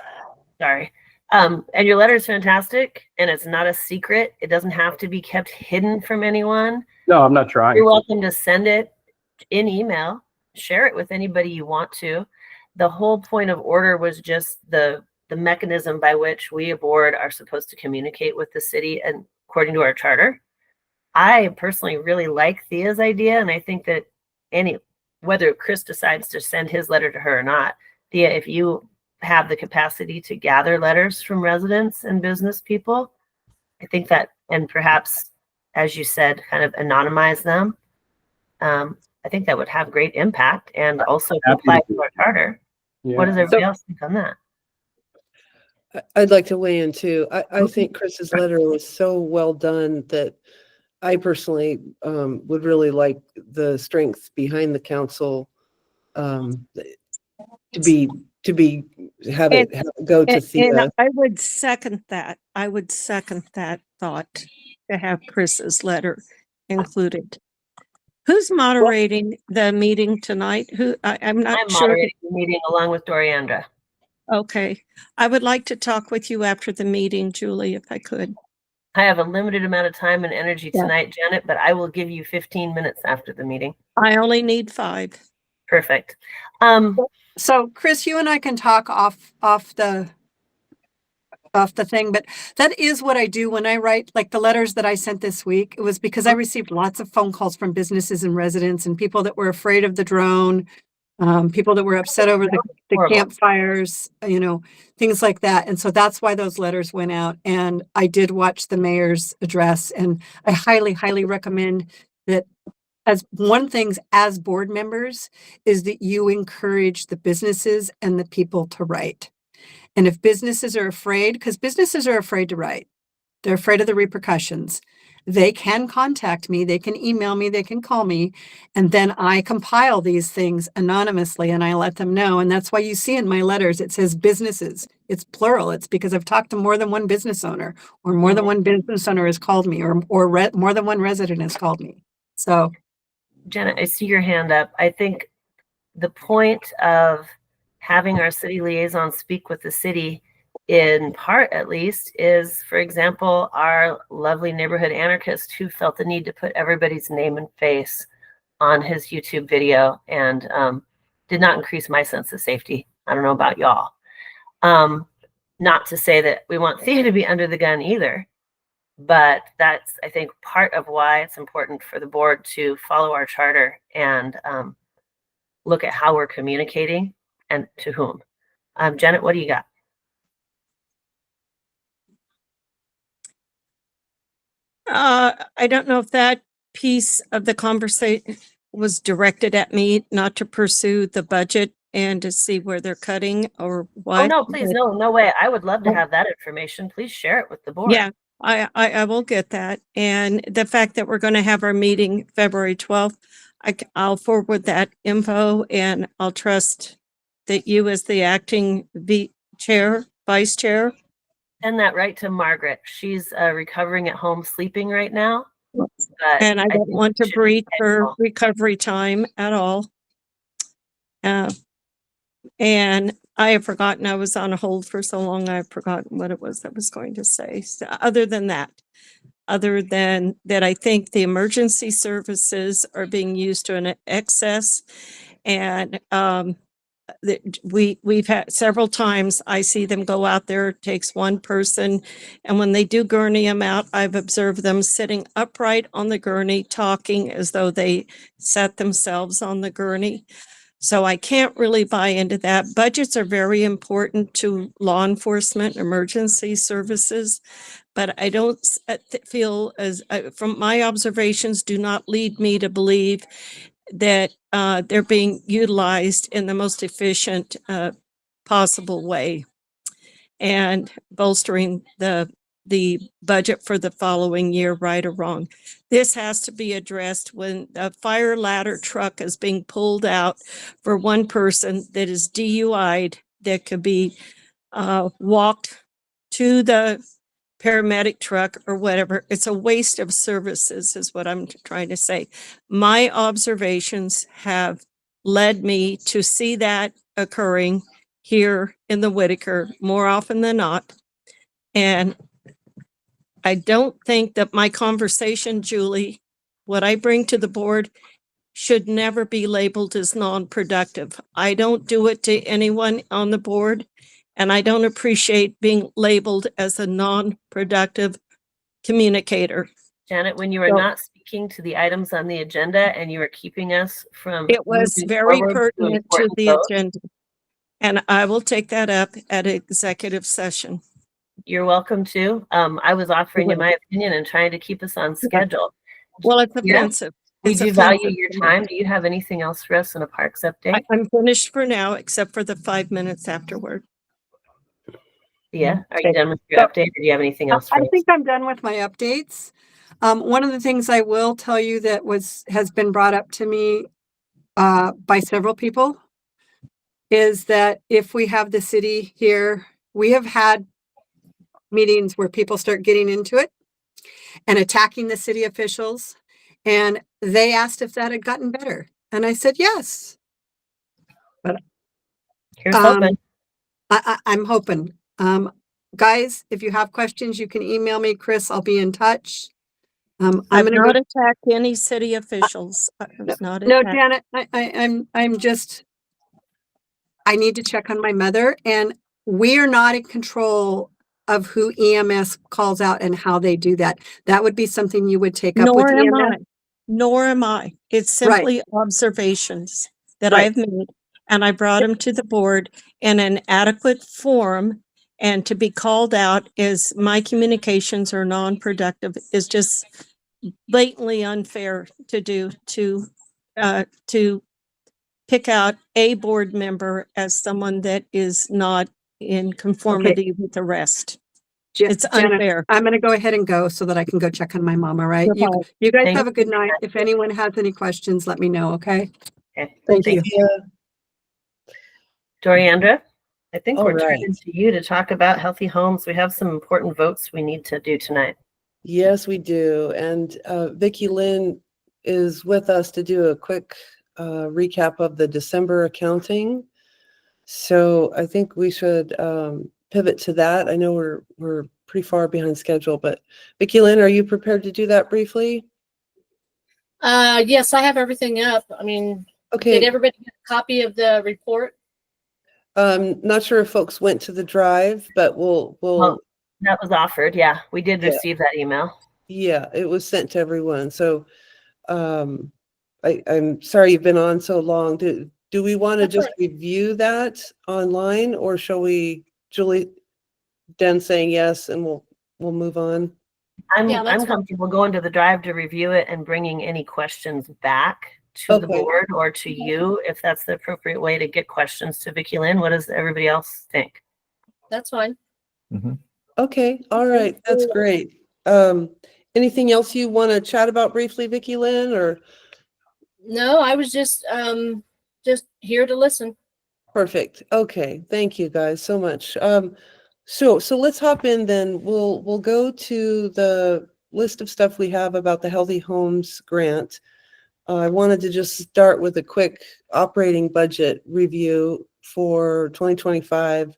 sorry. And your letter is fantastic, and it's not a secret. It doesn't have to be kept hidden from anyone. No, I'm not trying. You're welcome to send it in email, share it with anybody you want to. The whole point of order was just the mechanism by which we, a board, are supposed to communicate with the city, and according to our charter. I personally really like Thea's idea, and I think that whether Chris decides to send his letter to her or not, Thea, if you have the capacity to gather letters from residents and business people. I think that, and perhaps, as you said, kind of anonymize them. I think that would have great impact and also comply with our charter. What does everybody else think on that? I'd like to weigh in too. I think Chris's letter was so well done that I personally would really like the strength behind the council to have it go to And Thea. I would second that. I would second that thought to have Chris's letter included. Who's moderating the meeting tonight? I'm not I'm sure. moderating the meeting along with Doriandra. Okay. I would like to talk with you after the meeting, Julie, if I could. I have a limited amount of time and energy Yeah. tonight, Janet, but I will give you 15 minutes after the meeting. I only need 5. Perfect. So Chris, you and I can talk off the thing, but that is what I do when I write, like the letters that I sent this week. It was because I received lots of phone calls from businesses and residents and people that were afraid of the drone, people that were upset over the Horrible. campfires, things like that. And so that's why those letters went out. And I did watch the mayor's address, and I highly, highly recommend that. As one thing as board members is that you encourage the businesses and the people to write. And if businesses are afraid, because businesses are afraid to write, they're afraid of the repercussions. They can contact me, they can email me, they can call me, and then I compile these things anonymously and I let them know. And that's why you see in my letters, it says businesses. It's plural. It's because I've talked to more than one business owner, or more than one business owner has called me, or more than one resident has called me. So Janet, I see your hand up. I think the point of having our city liaison speak with the city, in part at least, is, for example, our lovely neighborhood anarchist who felt the need to put everybody's name and face on his YouTube video and did not increase my sense of safety. I don't know about y'all. Not to say that we want Thea to be under the gun either. But that's, I think, part of why it's important for the board to follow our charter and look at how we're communicating and to whom. Janet, what do you got? I don't know if that piece of the conversation was directed at me, not to pursue the budget and to see where they're cutting or what. Oh, no, please, no way. I would love to have that information. Please share it with the board. Yeah, I will get that. And the fact that we're going to have our meeting February 12th, I'll forward that info, and I'll trust that you as the acting vice chair. Send that right to Margaret. She's recovering at home, sleeping right now. And I don't think want it to should breach be her scheduled. recovery time at all. And I have forgotten, I was on hold for so long, I've forgotten what it was I was going to say. So other than that, I think the emergency services are being used to an excess. And we've had several times, I see them go out there, it takes one person. And when they do gurney them out, I've observed them sitting upright on the gurney, talking as though they set themselves on the gurney. So I can't really buy into that. Budgets are very important to law enforcement, emergency services, but I don't feel as, from my observations, do not lead me to believe that they're being utilized in the most efficient possible way and bolstering the budget for the following year, right or wrong. This has to be addressed when a fire ladder truck is being pulled out for one person that is DUI'd, that could be walked to the paramedic truck or whatever. It's a waste of services is what I'm trying to say. My observations have led me to see that occurring here in the Whitaker more often than not. And I don't think that my conversation, Julie, what I bring to the board should never be labeled as non-productive. I don't do it to anyone on the board, and I don't appreciate being labeled as a non-productive communicator. Janet, when you were not speaking to the items on the agenda and you were keeping us from It was moving very forward pertinent to important the votes, agenda. And I will take that up at executive session. You're welcome to. I was offering you Okay. my opinion and trying to keep us on schedule. Well, it's Yeah. offensive. We It's do value offensive your to me. time. Do you have anything else for us in a parks update? I'm finished for now, except for the 5 minutes afterward. Yeah. Are you Okay. done with your So- update, or do you have anything else for I us? think I'm done with my updates. One of the things I will tell you that has been brought up to me by several people is that if we have the city here, we have had meetings where people start getting into it and attacking the city officials. And they asked if that had gotten better. And I said, yes. Here's Um, hoping. I'm hoping. Guys, if you have questions, you can email me, Chris. I'll be in touch. I'm I've gonna not go. attacked any city officials. I was not No, attacked. Janet, I'm just, I need to check on my mother, and we are not in control of who EMS calls out and how they do that. That would be something you would take up with Nor am I. EMS. Nor am I. It's Right. simply observations that Right. I've made, and I brought them to the board in an adequate form. And to be called out as my communications are non-productive is just blatantly unfair to do, to pick out a board member as someone that is not in conformity with the rest. It's Janet, unfair. I'm gonna go ahead and go so that I can go check on my mom, all right? Goodbye. You guys Thank have a good you. night. If anyone has any questions, let me know, okay? Okay. Thank you. Yeah. Doriandra, I think All we're right. turning to you to talk about healthy homes. We have some important votes we need to do tonight. Yes, we do. And Vicki Lynn is with us to do a quick recap of the December accounting. So I think we should pivot to that. I know we're pretty far behind schedule, but Vicki Lynn, are you prepared to do that briefly? Yes, I have everything up. I mean, did Okay. everybody get a copy of the report? Not sure if folks went to the drive, but we'll Well, that was offered. Yeah, we did Yeah. receive that email. yeah, it was sent to everyone. So I'm sorry you've been on so long. Do we want to That's just right. review that online, or shall we, Julie, Den saying yes, and we'll move on? Yeah, that's I'm fine. comfortable going to the drive to review it and bringing any questions back to the Okay. board or to you, if that's the appropriate way to get questions to Vicki Lynn. What does everybody else think? That's fine. Okay, all right, that's great. Anything else you want to chat about briefly, Vicki Lynn, or? No, I was just here to listen. Perfect. Okay, thank you guys so much. So let's hop in then. We'll go to the list of stuff we have about the Healthy Homes grant. I wanted to just start with a quick operating budget review for 2025.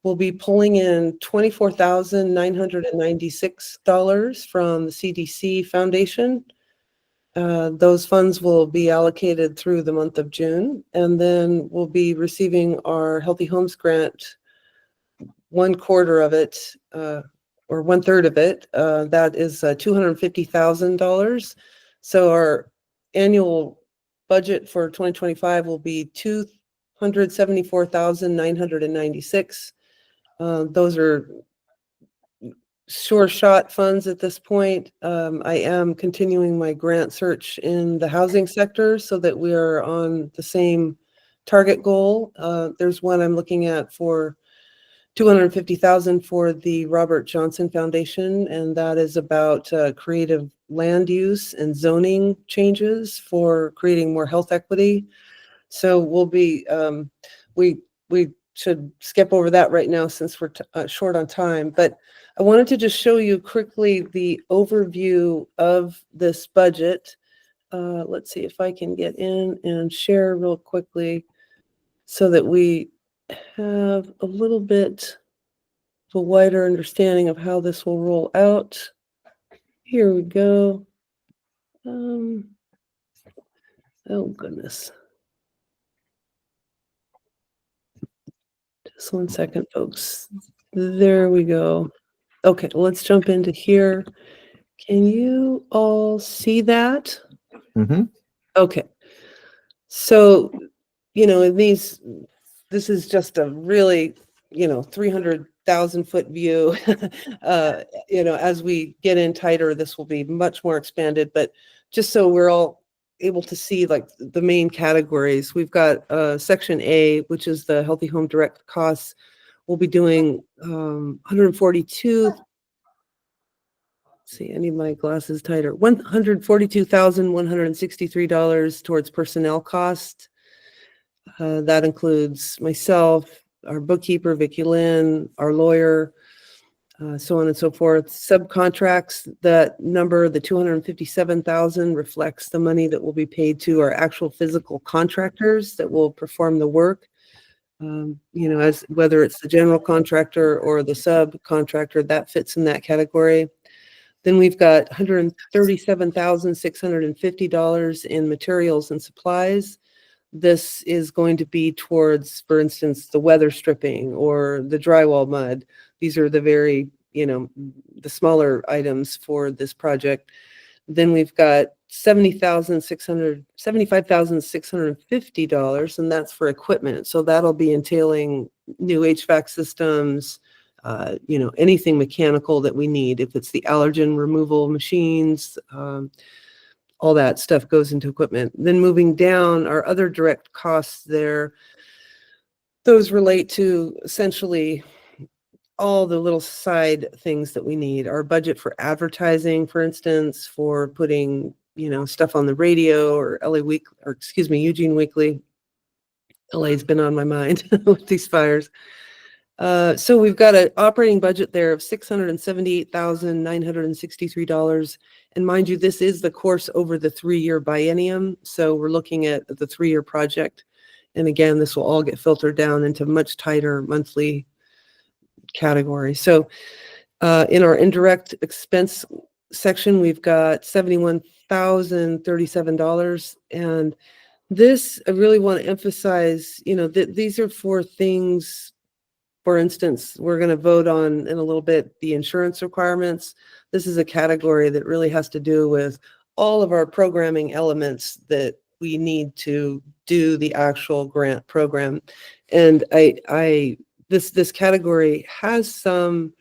We'll be pulling in $24,996 from the CDC Foundation. Those funds will be allocated through the month of June, and then we'll be receiving our Healthy Homes grant, 1/4 of it, or 1/3 of it. That is $250,000. So our annual budget for 2025 will be $274,996. Those are sure shot funds at this point. I am continuing my grant search in the housing sector so that we are on the same target goal. There's one I'm looking at for $250,000 for the Robert Johnson Foundation, and that is about creative land use and zoning changes for creating more health equity. So we'll be, we should skip over that right now since we're short on time, but I wanted to just show you quickly the overview of this budget. Let's see if I can get in and share real quickly so that we have a little bit of a wider understanding of how this will roll out. Here we go. Oh goodness. Just one second, folks. There we go. Okay, let's jump into here. Can you all see that? Mm-hmm. Okay. So, in these this is just a really, 300,000-foot view. As we get in tighter, this will be much more expanded, but just so we're all able to see like the main categories, we've got section A, which is the healthy home direct costs. We'll be doing 142. See, I need my glasses tighter. $142,163 towards personnel cost. That includes myself, our bookkeeper, Vicki Lynn, our lawyer, so on and so forth. Subcontracts, that number, the 257,000 reflects the money that will be paid to our actual physical contractors that will perform the work. As whether it's the general contractor or the subcontractor, that fits in that category. Then we've got $137,650 in materials and supplies. This is going to be towards, for instance, the weather stripping or the drywall mud. These are the very, the smaller items for this project. Then we've got $75,650, and that's for equipment. So that'll be entailing new HVAC systems, anything mechanical that we need. If it's the allergen removal machines, all that stuff goes into equipment. Then moving down, our other direct costs there, those relate to essentially all the little side things that we need. Our budget for advertising, for instance, for putting, stuff on the radio or Eugene Weekly. LA's been on my mind with these fires. So we've got an operating budget there of $678,963. And mind you, this is the course over the 3-year biennium. So we're looking at the 3-year project. And again, this will all get filtered down into much tighter monthly categories. So in our indirect expense section, we've got $71,037. And this, I really want to emphasize, that these are for things. For instance, we're going to vote on in a little bit the insurance requirements. This is a category that really has to do with all of our programming elements that we need to do the actual grant program. And this category has some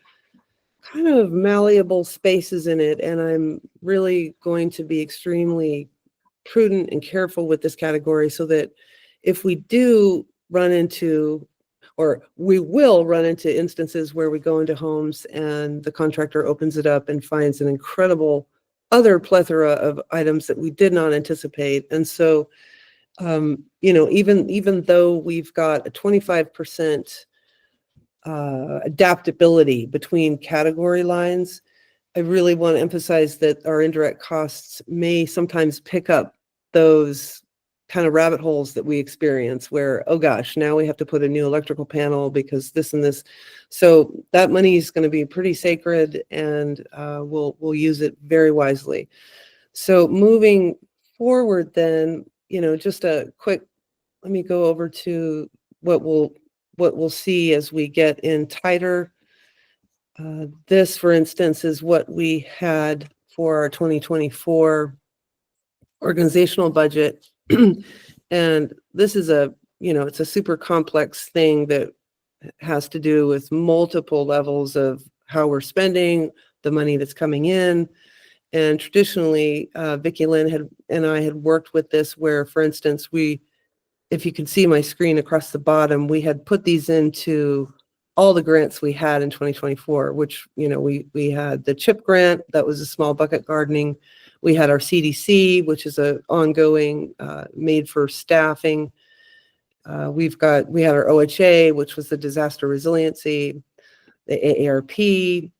kind of malleable spaces in it, and I'm really going to be extremely prudent and careful with this category so that if we do run into, or we will run into instances where we go into homes and the contractor opens it up and finds an incredible other plethora of items that we did not anticipate. And so, even though we've got a 25% adaptability between category lines, I really want to emphasize that our indirect costs may sometimes pick up those kind of rabbit holes that we experience where, oh gosh, now we have to put a new electrical panel because this and this. So that money is going to be pretty sacred, and we'll use it very wisely. So moving forward then, just a quick, let me go over to what we'll see as we get in tighter. This, for instance, is what we had for our 2024 organizational budget. And this is it's a super complex thing that has to do with multiple levels of how we're spending the money that's coming in. And traditionally, Vicki Lynn and I had worked with this where, for instance, if you can see my screen across the bottom, we had put these into all the grants we had in 2024, which, we had the CHIP grant, that was a small bucket gardening. We had our CDC, which is an ongoing made for staffing. We had our OHA, which was the disaster resiliency, the AARP,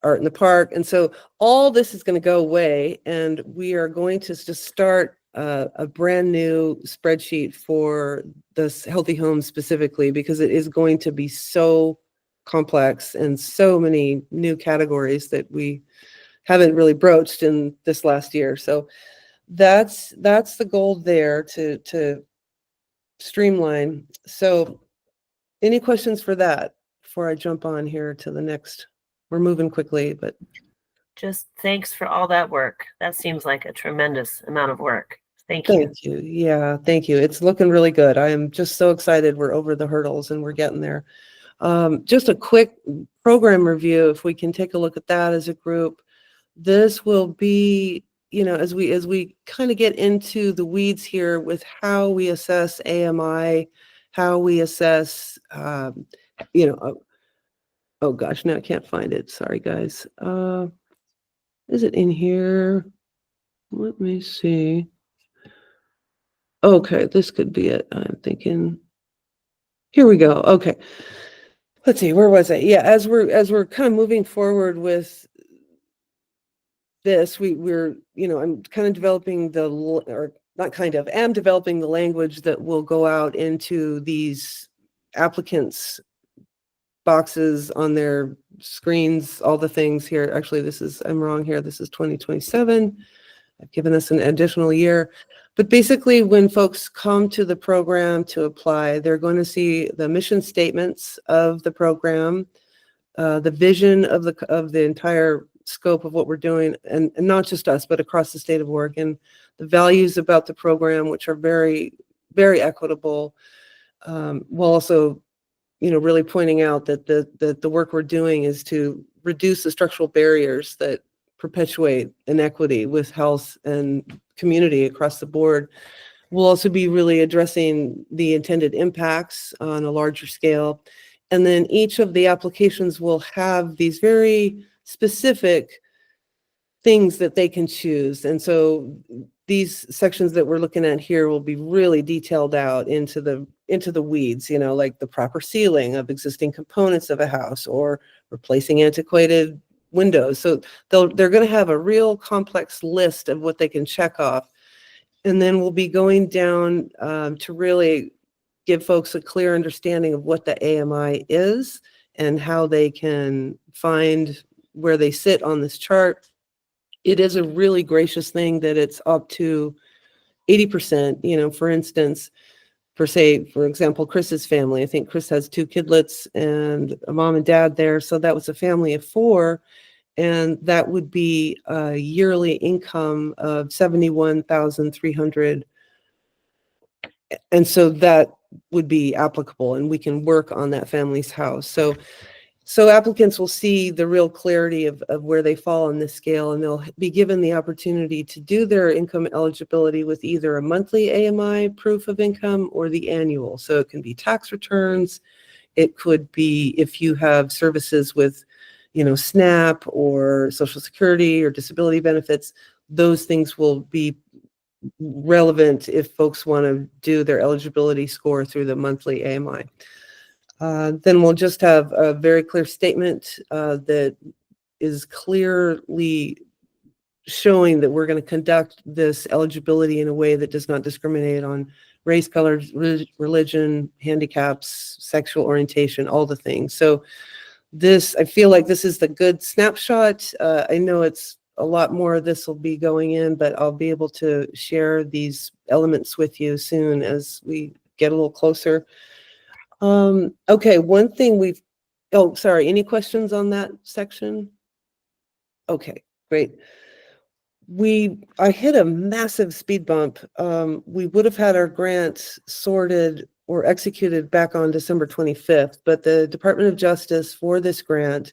Art in the Park. And so all this is going to go away, and we are going to just start a brand new spreadsheet for this Healthy Homes specifically, because it is going to be so complex and so many new categories that we haven't really broached in this last year. So that's the goal there, to streamline. So any questions for that before I jump on here to the next? We're moving quickly, but Just thanks for all that work. That seems like a tremendous amount of work. Thank you. Thank you. Yeah, thank you. It's looking really good. I am just so excited. We're over the hurdles and we're getting there. Just a quick program review, if we can take a look at that as a group. This will be, as we kind of get into the weeds here with how we assess AMI, how we assess, oh gosh, now I can't find it. Sorry, guys. Is it in here? Let me see. Okay, this could be it. I'm thinking. Here we go. Okay. Let's see, where was I? Yeah, as we're kind of moving forward with this, I'm kind of developing am developing the language that will go out into these applicants' boxes on their screens, all the things here. Actually, I'm wrong here. This is 2027. I've given us an additional year. But basically, when folks come to the program to apply, they're going to see the mission statements of the program, the vision of the entire scope of what we're doing, and not just us, but across the state of Oregon, the values about the program, which are very, very equitable, while also, really pointing out that the work we're doing is to reduce the structural barriers that perpetuate inequity with health and community across the board. We'll also be really addressing the intended impacts on a larger scale. And then each of the applications will have these very specific things that they can choose. And so these sections that we're looking at here will be really detailed out into the weeds, like the proper sealing of existing components of a house or replacing antiquated windows. So they're going to have a real complex list of what they can check off. And then we'll be going down to really give folks a clear understanding of what the AMI is and how they can find where they sit on this chart. It is a really gracious thing that it's up to 80%, for instance, for example, Chris's family. I think Chris has 2 kidlets and a mom and dad there. So that was a family of 4. And that would be a yearly income of 71,300. And so that would be applicable, and we can work on that family's house. So applicants will see the real clarity of where they fall on this scale, and they'll be given the opportunity to do their income eligibility with either a monthly AMI proof of income or the annual. So it can be tax returns. It could be if you have services with, SNAP or Social Security or disability benefits, those things will be relevant if folks want to do their eligibility score through the monthly AMI. Then we'll just have a very clear statement that is clearly showing that we're going to conduct this eligibility in a way that does not discriminate on race, color, religion, handicaps, sexual orientation, all the things. So I feel like this is the good snapshot. I know it's a lot more of this will be going in, but I'll be able to share these elements with you soon as we get a little closer. Okay, one thing sorry, any questions on that section? Okay, great. I hit a massive speed bump. We would have had our grant sorted or executed back on December 25th, but the Department of Justice for this grant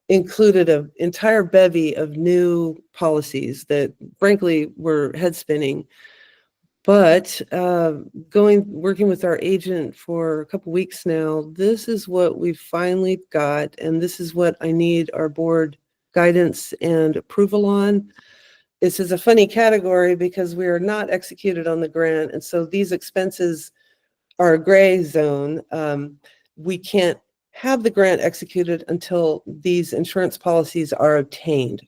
included an entire bevy of new policies that frankly were head spinning. But working with our agent for a couple weeks now, this is what we've finally got, and this is what I need our board guidance and approval on. This is a funny category because we are not executed on the grant, and so these expenses are a gray zone. We can't have the grant executed until these insurance policies are obtained.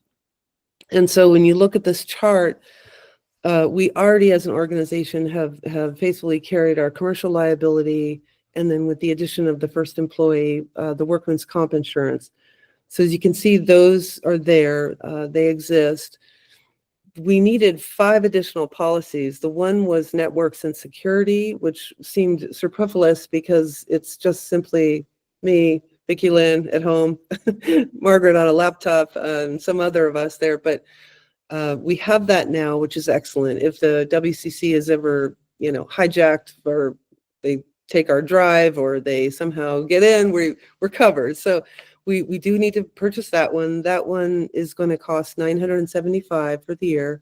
And so when you look at this chart, we already as an organization have faithfully carried our commercial liability, and then with the addition of the first employee, the workman's comp insurance. So as you can see, those are there, they exist. We needed 5 additional policies. The one was networks and security, which seemed superfluous because it's just simply me, Vicki Lynn at home, Margaret on a laptop, and some other of us there. But We have that now, which is excellent. If the WCC is ever, hijacked, or they take our drive, or they somehow get in, we're covered. So we do need to purchase that one. That one is going to cost $975 for the year.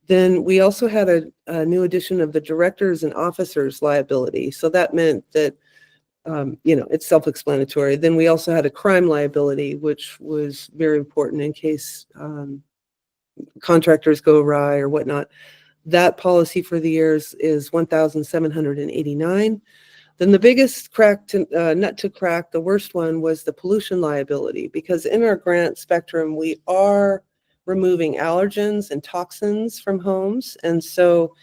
Then we also had a new edition of the directors and officers liability. So that meant that, it's self-explanatory. Then we also had a crime liability, which was very important in case contractors go awry or whatnot. That policy for the years is $1,789. Then the biggest nut to crack, the worst one, was the pollution liability, because in our grant spectrum, we are removing allergens and toxins from homes. And so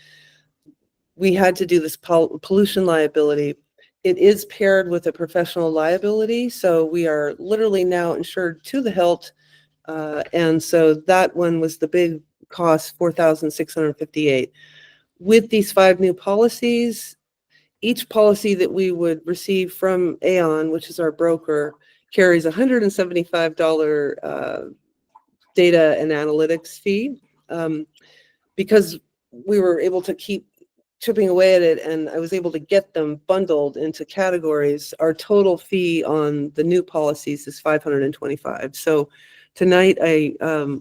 we had to do this pollution liability. It is paired with a professional liability. So we are literally now insured to the hilt. And so that one was the big cost, $4,658. With these 5 new policies, each policy that we would receive from Aon, which is our broker, carries $175 data and analytics fee. Because we were able to keep chipping away at it, and I was able to get them bundled into categories, our total fee on the new policies is $525. So tonight, I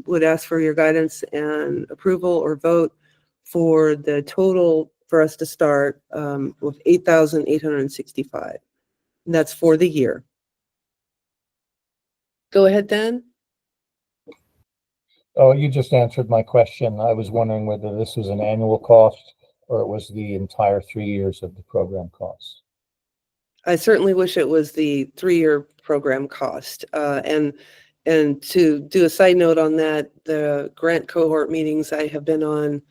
would ask for your guidance and approval or vote for the total for us to start with $8,865. And that's for the year. Go ahead, Dan. Oh, you just answered my question. I was wondering whether this was an annual cost or it was the entire 3 years of the program cost. I certainly wish it was the 3-year program cost. And to do a side note on that, the grant cohort meetings I have been on,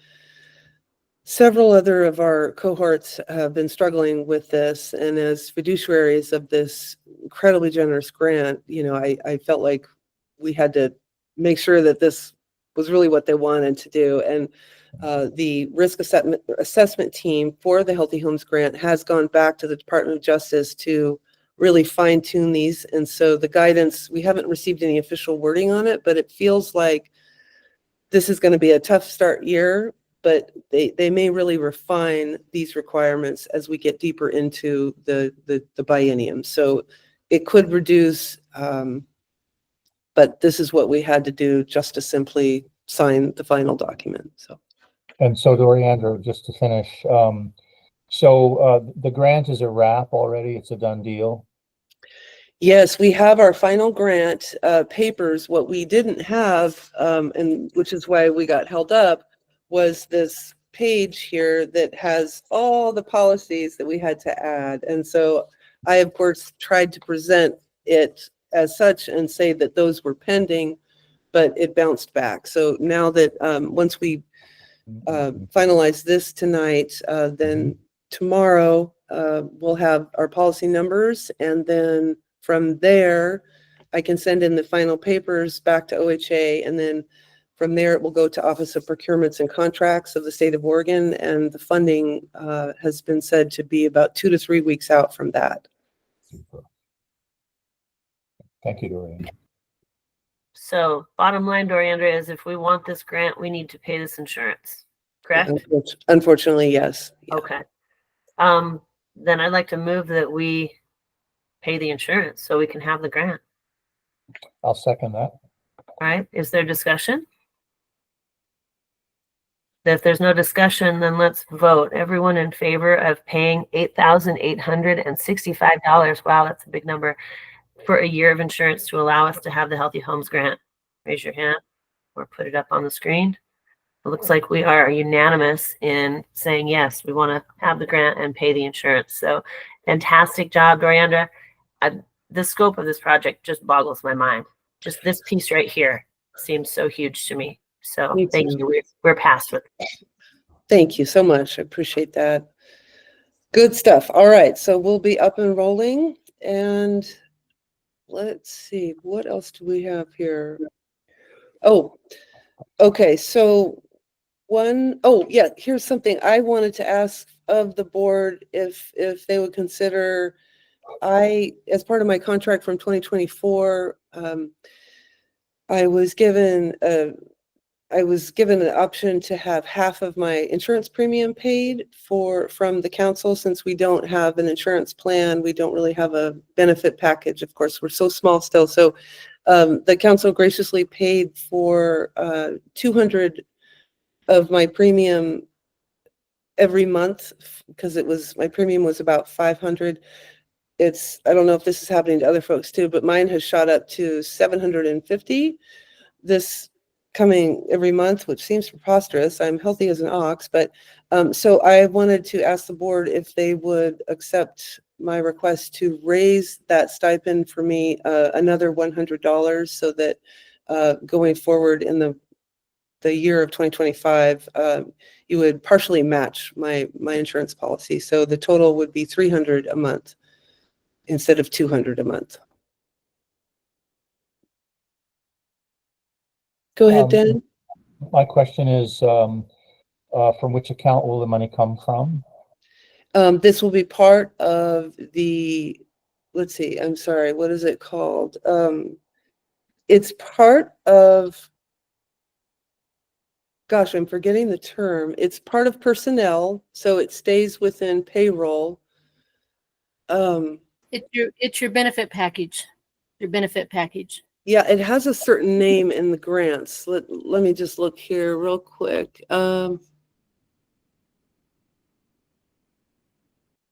several other of our cohorts have been struggling with this. And as fiduciaries of this incredibly generous grant, I felt like we had to make sure that this was really what they wanted to do. And the risk assessment team for the Healthy Homes Grant has gone back to the Department of Justice to really fine tune these. And so the guidance, we haven't received any official wording on it, but it feels like this is going to be a tough start year, but they may really refine these requirements as we get deeper into the biennium. So it could reduce, but this is what we had to do just to simply sign the final document. And so, Doriandra, just to finish, the grant is a wrap already. It's a done deal. Yes, we have our final grant papers. What we didn't have, and which is why we got held up, was this page here that has all the policies that we had to add. And so I, of course, tried to present it as such and say that those were pending, but it bounced back. So now that once we finalize this tonight, then tomorrow we'll have our policy numbers, and then from there, I can send in the final papers back to OHA, and then from there, it will go to Office of Procurements and Contracts of the state of Oregon, and the funding has been said to be about 2 to 3 weeks out from that. Super. Thank you, Doriandra. So bottom line, Doriandra, is if we want this grant, we need to pay this insurance, correct? Unfortunately, yes. Yeah. Okay. Then I'd like to move that we pay the insurance so we can have the grant. I'll second that. All right. Is there discussion? If there's no discussion, then let's vote. Everyone in favor of paying $8,865. Wow, that's a big number, for a year of insurance to allow us to have the Healthy Homes Grant. Raise your hand or put it up on the screen. It looks like we are unanimous in saying yes, we want to have the grant and pay the insurance. So fantastic job, Doriandra. The scope of this project just boggles my mind. Just this piece right here seems so huge to me. So thank you. We're past with it. Thank you so much. I appreciate that. Good stuff. All right. So we'll be up and rolling. And let's see, what else do we have here? Oh, okay. So here's something I wanted to ask of the board, if they would consider, as part of my contract from 2024, I was given I was given an option to have half of my insurance premium paid from the council. Since we don't have an insurance plan, we don't really have a benefit package. Of course, we're so small still. So the council graciously paid for 200 of my premium every month, because my premium was about 500. I don't know if this is happening to other folks too, but mine has shot up to 750 this coming every month, which seems preposterous. I'm healthy as an ox, but so I wanted to ask the board if they would accept my request to raise that stipend for me another $100, so that going forward in the year of 2025, you would partially match my insurance policy. So the total would be 300 a month instead of 200 a month. Go ahead, Dan. My question is, from which account will the money come from? This will be part of let's see, I'm sorry, what is it called? It's part of, gosh, I'm forgetting the term. It's part of personnel, so it stays within payroll. It's your benefit package. Your benefit package. Yeah, it has a certain name in the grants. Let me just look here real quick.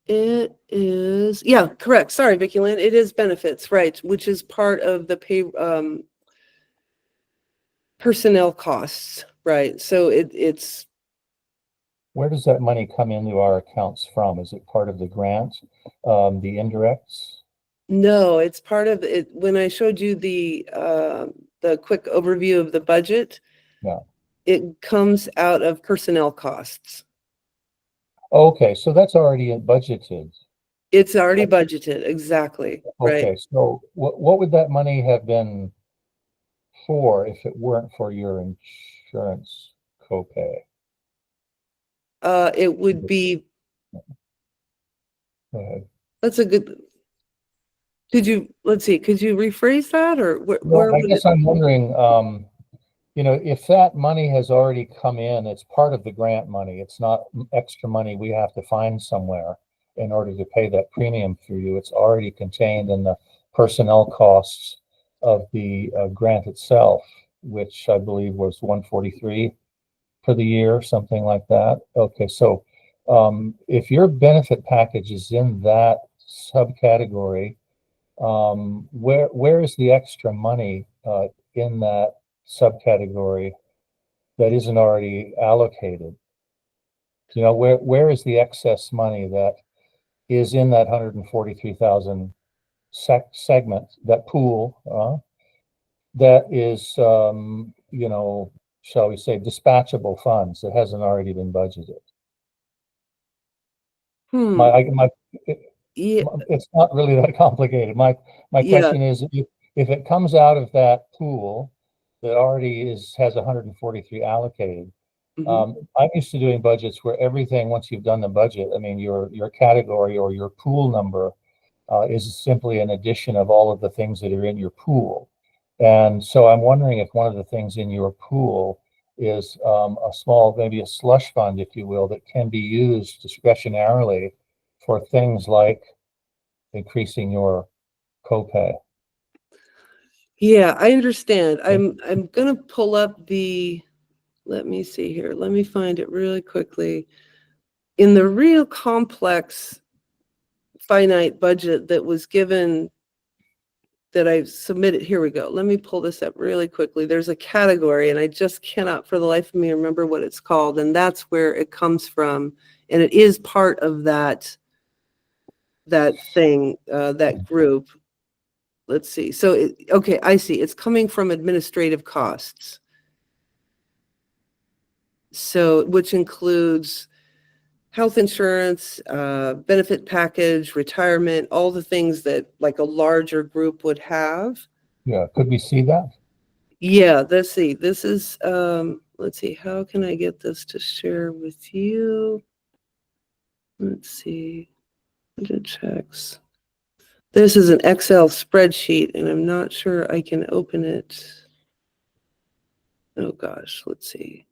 It is, yeah, correct. Sorry, Vicki Lynn. It is benefits, right, which is part of the personnel costs, right? So it's. Where does that money come into our accounts from? Is it part of the grant, the indirects? No, it's part of it. When I showed you the quick overview of the budget, Yeah. it comes out of personnel costs. Okay, so that's already budgeted. It's already budgeted, exactly, right? Okay, so what would that money have been for if it weren't for your insurance copay? It would be, Go ahead. that's a good, let's see, could you rephrase that, or where Well, I would guess it? I'm wondering, if that money has already come in, it's part of the grant money. It's not extra money we have to find somewhere in order to pay that premium for you. It's already contained in the personnel costs of the grant itself, which I believe was 143 for the year, something like that. Okay, so if your benefit package is in that subcategory, where is the extra money in that subcategory that isn't already allocated? Where is the excess money that is in that 143,000 segment, that pool, that is, shall we say, dispatchable funds that hasn't already been budgeted? Yeah, It's not really that complicated. My yeah, question is, if it comes out of that pool that already has 143 allocated, mhm. I'm used to doing budgets where everything, once you've done the budget, I mean, your category or your pool number is simply an addition of all of the things that are in your pool. And so I'm wondering if one of the things in your pool is a small, maybe a slush fund, if you will, that can be used discretionarily for things like increasing your copay. Yeah, I understand. I'm gonna pull up let me see here. Let me find it really quickly. In the real complex finite budget that was given, that I submitted, here we go. Let me pull this up really quickly. There's a category and I just cannot for the life of me remember what it's called, and that's where it comes from. And it is part of that thing, that group. Let's see. So, okay, I see. It's coming from administrative costs. So, which includes health insurance, benefit package, retirement, all the things that like a larger group would have. Yeah, could we see that? Yeah, let's see. This is, let's see, how can I get this to share with you? Let's see. Budget checks. This is an Excel spreadsheet, and I'm not sure I can open it. Oh gosh, let's see.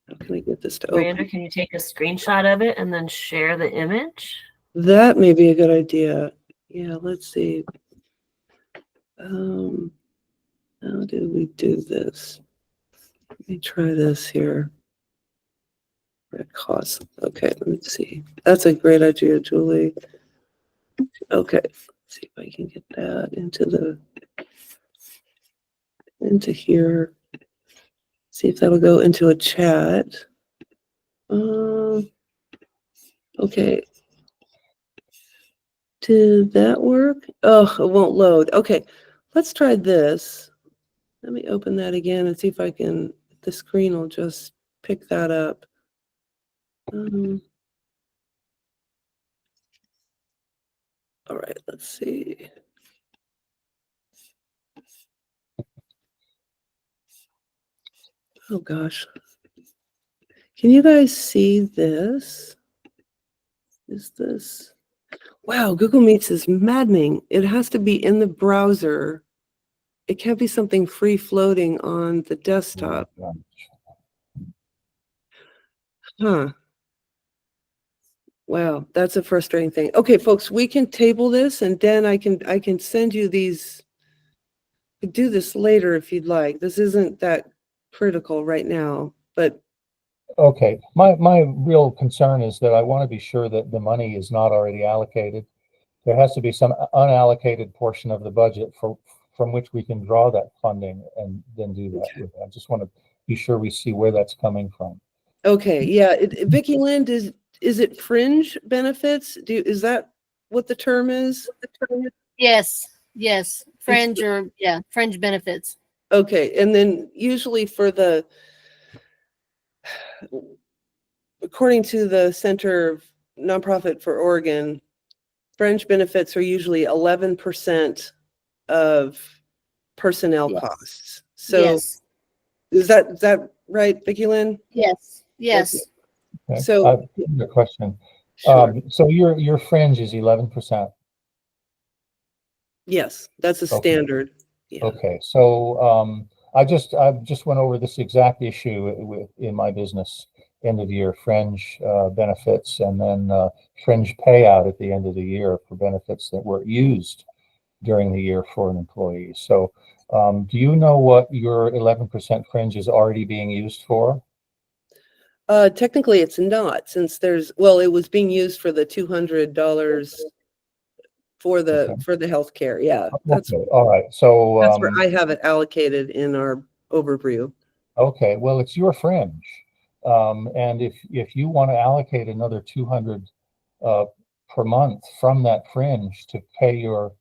How can I get this to Miranda, open? can you take a screenshot of it and then share the image? That may be a good idea. Yeah, let's see. How do we do this? Let me try this here. Red cost. Okay, let me see. That's a great idea, Julie. Okay, let's see if I can get that into here. See if that'll go into a chat. Okay. Did that work? Oh, it won't load. Okay, let's try this. Let me open that again and see if I can, the screen will just pick that up. All right, let's see. Oh gosh. Can you guys see this? Is this? Wow, Google Meets is maddening. It has to be in the browser. It can't be something free floating on the desktop. Huh. Wow, that's a frustrating thing. Okay, folks, we can table this and then I can send you these. Do this later if you'd like. This isn't that critical right now, but Okay, my real concern is that I want to be sure that the money is not already allocated. There has to be some unallocated portion of the budget from which we can draw that funding and then do that. Okay. I just want to be sure we see where that's coming from. okay, yeah. Vicky Lind, is it fringe benefits? Is that what the term is? Yes, yes. Fringe or yeah, fringe benefits. Okay, and then usually according to the Center Nonprofit for Oregon, fringe benefits are usually 11% of personnel Yes. costs. So Yes, is that right, Vicky Lynn? yes, yes. Okay. So I have a question. sure. So your fringe is 11%. Yes, that's a Okay. standard. Yeah. Okay, so I just went over this exact issue in my business, end of year fringe benefits, and then fringe payout at the end of the year for benefits that were used during the year for an employee. So do you know what your 11% fringe is already being used for? Technically, it's not, since it was being used for the $200 for the healthcare. Yeah, that's Okay, all right. So where I have it allocated in our overview. okay, well, it's your fringe. And if you want to allocate another 200 per month from that fringe to pay your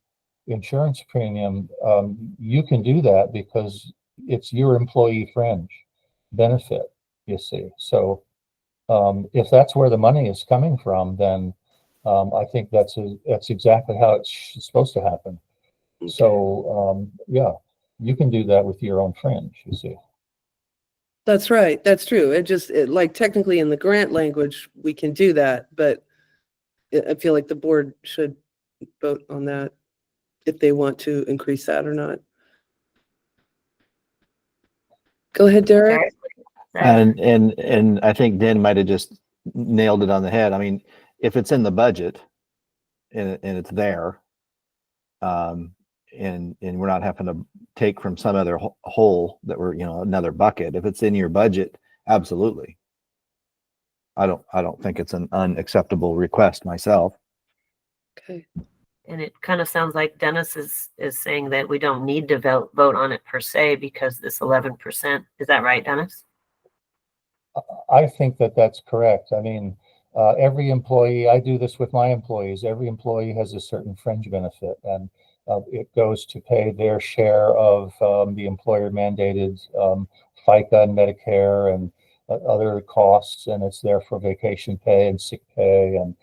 insurance premium, you can do that because it's your employee fringe benefit, you see. So if that's where the money is coming from, then I think that's exactly how it's supposed to happen. Okay. So yeah, you can do that with your own fringe, you see. That's right. That's true. Like technically in the grant language, we can do that, but I feel like the board should vote on that if they want to increase that or not. Go ahead, Derek. And I think Dan might have just nailed it on the head. I mean, if it's in the budget and it's there, and we're not having to take from some other hole that we're, another bucket. If it's in your budget, absolutely. I don't think it's an unacceptable request myself. Okay. And it kind of sounds like Dennis is saying that we don't need to vote on it per se because this 11%. Is that right, Dennis? I think that that's correct. I mean, every employee, I do this with my employees, every employee has a certain fringe benefit, and it goes to pay their share of the employer mandated FICA and Medicare and other costs, and it's there for vacation pay and sick pay and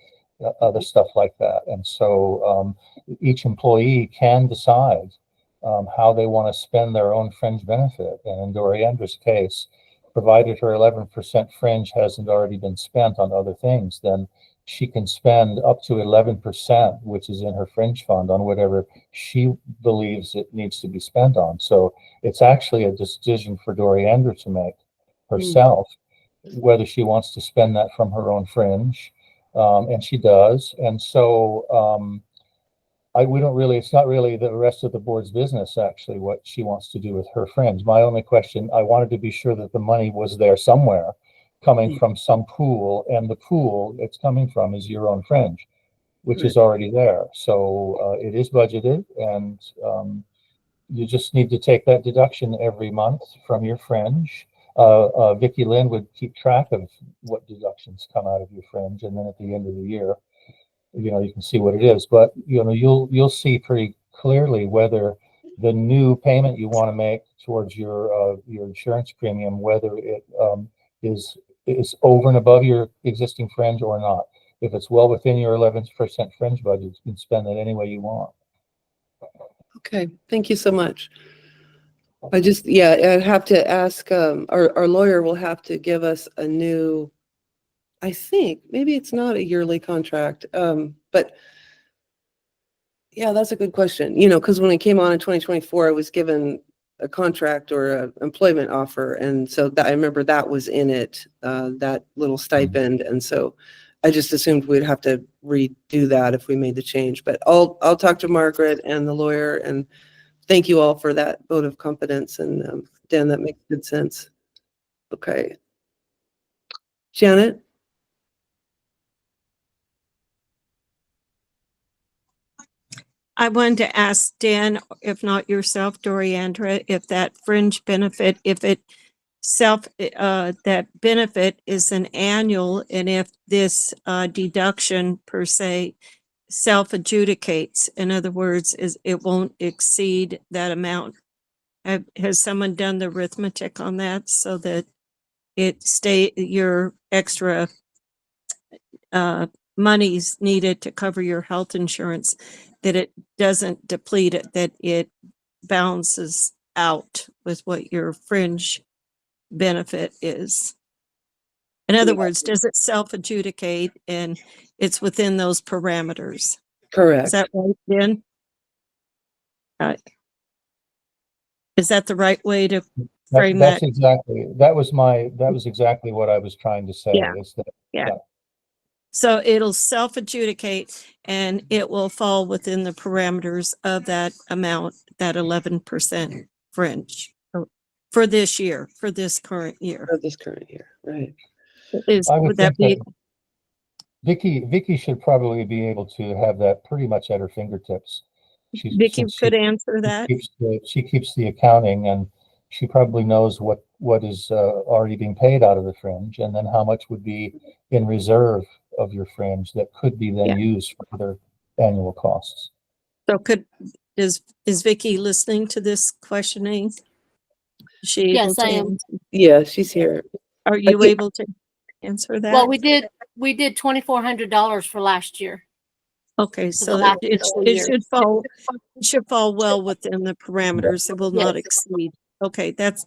other stuff like that. And so each employee can decide how they want to spend their own fringe benefit. And in Doriandra's case, provided her 11% fringe hasn't already been spent on other things, then she can spend up to 11%, which is in her fringe fund, on whatever she believes it needs to be spent on. So it's actually a decision for Doriandra to make herself, whether she wants to spend that from her own fringe, and she does. And so we don't really, it's not really the rest of the board's business, actually, what she wants to do with her fringe. My only question, I wanted to be sure that the money was there somewhere, coming from some pool, and the pool it's coming from is your own fringe, which is already there. So it is budgeted, and you just need to take that deduction every month from your fringe. Vicki Lynn would keep track of what deductions come out of your fringe, and then at the end of the year, you know, you can see what it is. But you know, you'll see pretty clearly whether the new payment you want to make towards your insurance premium, whether it is over and above your existing fringe or not. If it's well within your 11% fringe budget, you can spend it any way you want. Okay, thank you so much. I'd have to ask, our lawyer will have to give us a new, I think, maybe it's not a yearly contract, but yeah, that's a good question. You know, because when I came on in 2024, I was given a contract or an employment offer. And so I remember that was in it, that little stipend. And so I just assumed we'd have to redo that if we made the change. But I'll talk to Margaret and the lawyer, and thank you all for that vote of confidence. And Dan, that makes good sense. Okay. Janet? I wanted to ask Dan, if not yourself, Doriandra, if that fringe benefit, if it that benefit is an annual, and if this deduction per se self-adjudicates. In other words, it won't exceed that amount. Has someone done the arithmetic on that so that your extra monies needed to cover your health insurance, that it doesn't deplete it, that it balances out with what your fringe benefit is? In other words, does it self-adjudicate and it's within those parameters? Correct. Is that right, Ben? Is that the right way to frame that? That was exactly what I was trying to say. Yeah. Is that, Yeah. So it'll self-adjudicate and it will fall within the parameters of that amount, that 11% fringe for this year, for this current year. For this current year, right. Would that be? Vicki should probably be able to have that pretty much at her fingertips. Vicki could answer that. She keeps the accounting, and she probably knows what is already being paid out of the fringe, and then how much would be in reserve of your fringe that could be then used for other annual costs. So is Vicki listening to this questioning? Yes, I am. Yeah, she's here. Are you able to answer that? Well, we did $2,400 for last year. Okay, so it should fall well within the parameters. It will not exceed. Okay, that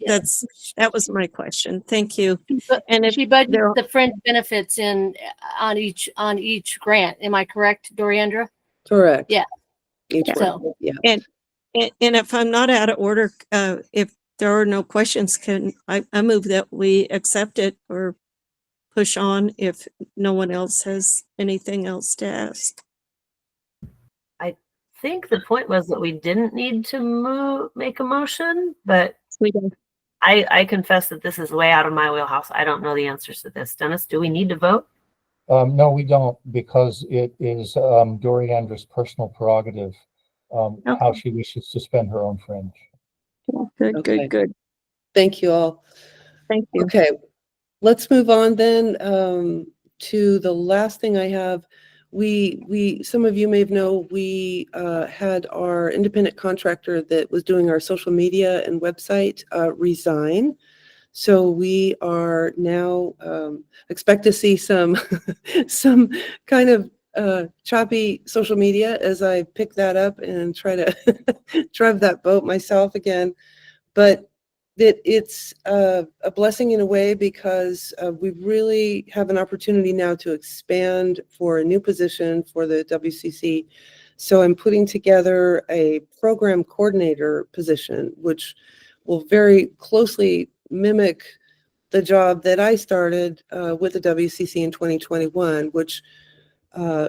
was my question. Thank you. And if she budgeted the fringe benefits on each grant, am I correct, Doriandra? Correct. Yeah. So, yeah. And if I'm not out of order, if there are no questions, can I move that we accept it or push on if no one else has anything else to ask? I think the point was that we didn't need to make a motion, but we don't. I confess that this is way out of my wheelhouse. I don't know the answers to this. Dennis, do we need to vote? No, we don't, because it is Doriandra's personal prerogative how she wishes to spend her own fringe. Good. Thank you all. Thank you. Okay, let's move on then to the last thing I have. We some of you may know we had our independent contractor that was doing our social media and website resign. So we are now expect to see some some kind of choppy social media as I pick that up and try to drive that boat myself again. But that it's a blessing in a way because we really have an opportunity now to expand for a new position for the WCC. So I'm putting together a program coordinator position, which will very closely mimic the job that I started with the WCC in 2021, which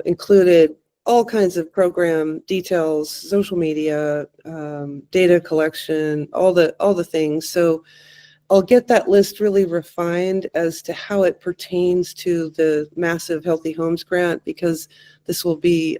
included all kinds of program details, social media, data collection, all the things. So I'll get that list really refined as to how it pertains to the massive Healthy Homes grant, because this will be,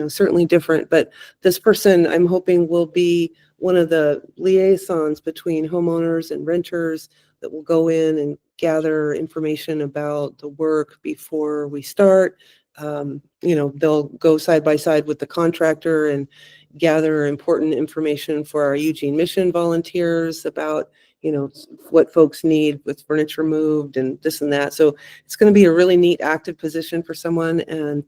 certainly different. But this person, I'm hoping, will be one of the liaisons between homeowners and renters that will go in and gather information about the work before we start. They'll go side by side with the contractor and gather important information for our Eugene Mission volunteers about, what folks need with furniture moved and this and that. So it's going to be a really neat active position for someone. And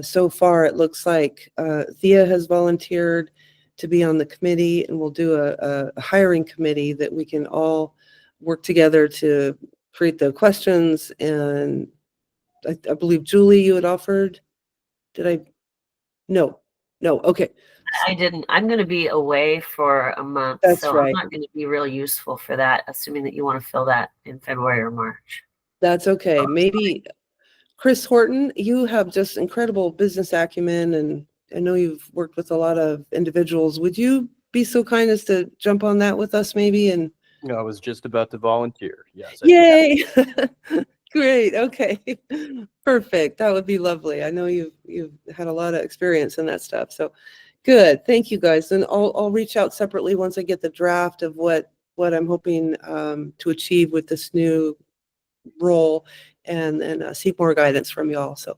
so far it looks like Thea has volunteered to be on the committee, and we'll do a hiring committee that we can all work together to create the questions. And I believe, Julie, you had offered. Did I? No. Okay. I didn't. I'm going to be away for a month, That's so right. I'm not going to be really useful for that, assuming that you want to fill that in February or March. That's okay. Maybe Chris Horton, you have just incredible business acumen, and I know you've worked with a lot of individuals. Would you be so kind as to jump on that with us maybe? And I was just about to volunteer. Yes. yay. Great. Okay. Perfect. That would be lovely. I know you've had a lot of experience in that stuff. So good. Thank you guys. And I'll reach out separately once I get the draft of what I'm hoping to achieve with this new role, and seek more guidance from y'all. So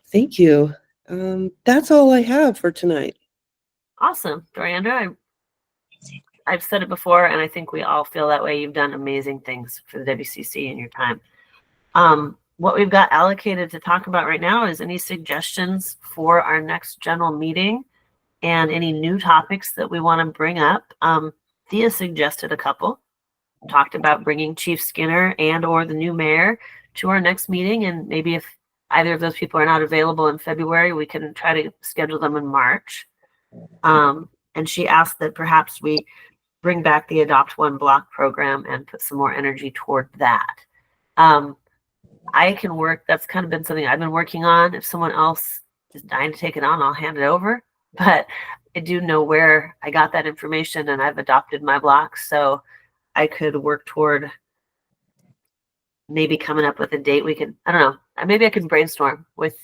thank you. That's all I have for tonight. Awesome, Doriandra. I've said it before, and I think we all feel that way. You've done amazing things for the WCC in your time. What we've got allocated to talk about right now is any suggestions for our next general meeting and any new topics that we want to bring up. Thea suggested a couple, talked about bringing Chief Skinner and or the new mayor to our next meeting. And maybe if either of those people are not available in February, we can try to schedule them in March. And she asked that perhaps we bring back the Adopt One Block program and put some more energy toward that. I can work. That's kind of been something I've been working on. If someone else is dying to take it on, I'll hand it over. But I do know where I got that information, and I've adopted my blocks. So I could work toward maybe coming up with a date. We could, I don't know, maybe I could brainstorm with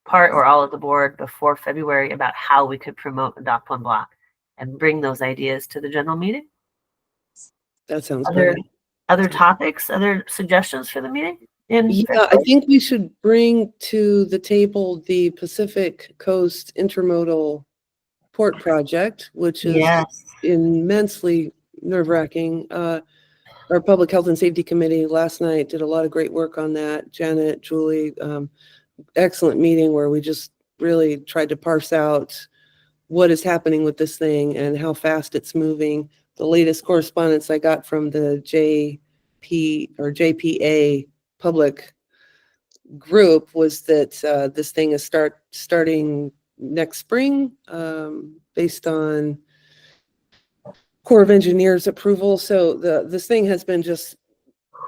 part or all of the board before February about how we could promote Adopt One Block and bring those ideas to the general meeting. That sounds great. Other topics, other suggestions for the meeting? I think we should bring to the table the Pacific Coast Intermodal Port Project, which is immensely nerve-wracking. Our Public Health and Safety Committee last night did a lot of great work on that. Janet, Julie, excellent meeting where we just really tried to parse out what is happening with this thing and how fast it's moving. The latest correspondence I got from the JPA public group was that this thing is starting next spring, based on Corps of Engineers approval. So this thing has been just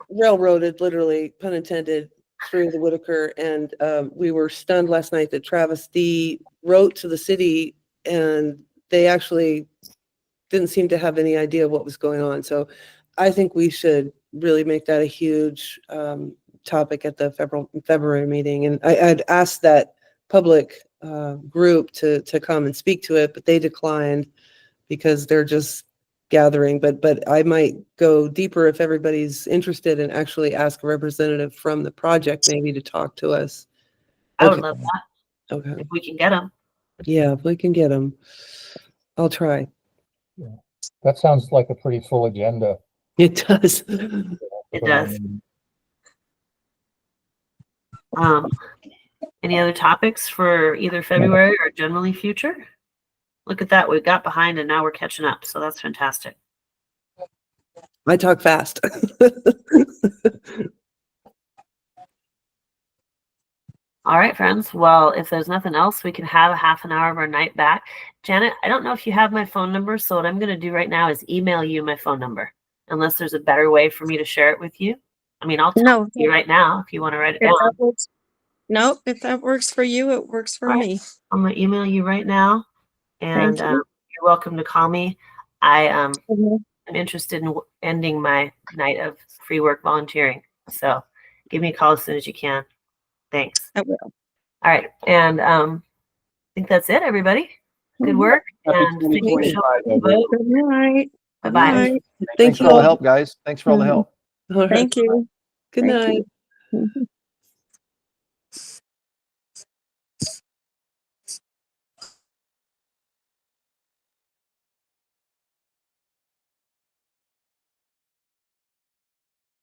railroaded, literally, pun intended, through the Whitaker. And we were stunned last night that Travis D wrote to the city, and they actually didn't seem to have any idea what was going on. So I think we should really make that a huge topic at the February meeting. And I'd asked that public group to come and speak to it, but they declined because they're just gathering. But I might go deeper if everybody's interested and actually ask a representative from the project maybe to talk to us. I would love that. Okay. If we can get them. Yeah, if we can get them. I'll try. Yeah. That sounds like a pretty full agenda. It does. It does. Any other topics for either February or generally future? Look at that. We got behind and now we're catching up. So that's fantastic. I talk fast. All right, friends. Well, if there's nothing else, we can have a half an hour of our night back. Janet, I don't know if you have my phone number, so what I'm going to do right now is email you my phone number, unless there's a better way for me to share it with you. I mean, I'll tell No, you right now if you want to write it if down. that works, no, if that works for you, it works for All right. me. I'm going to email you right now, and Thank you. you're welcome to call me. I'm Mhm. interested in ending my night of free work volunteering, so give me a call as soon as you can. Thanks. I will. All right, and I think that's it, everybody. Good Mhm. work, Happy and thank you for 2025, showing the vote. Good night. Good Bye-bye. night. Thank Thanks you for all the all. help, guys. Thanks for all the Mhm. help. All right. Thank you. Good Thank night. you. Mhm.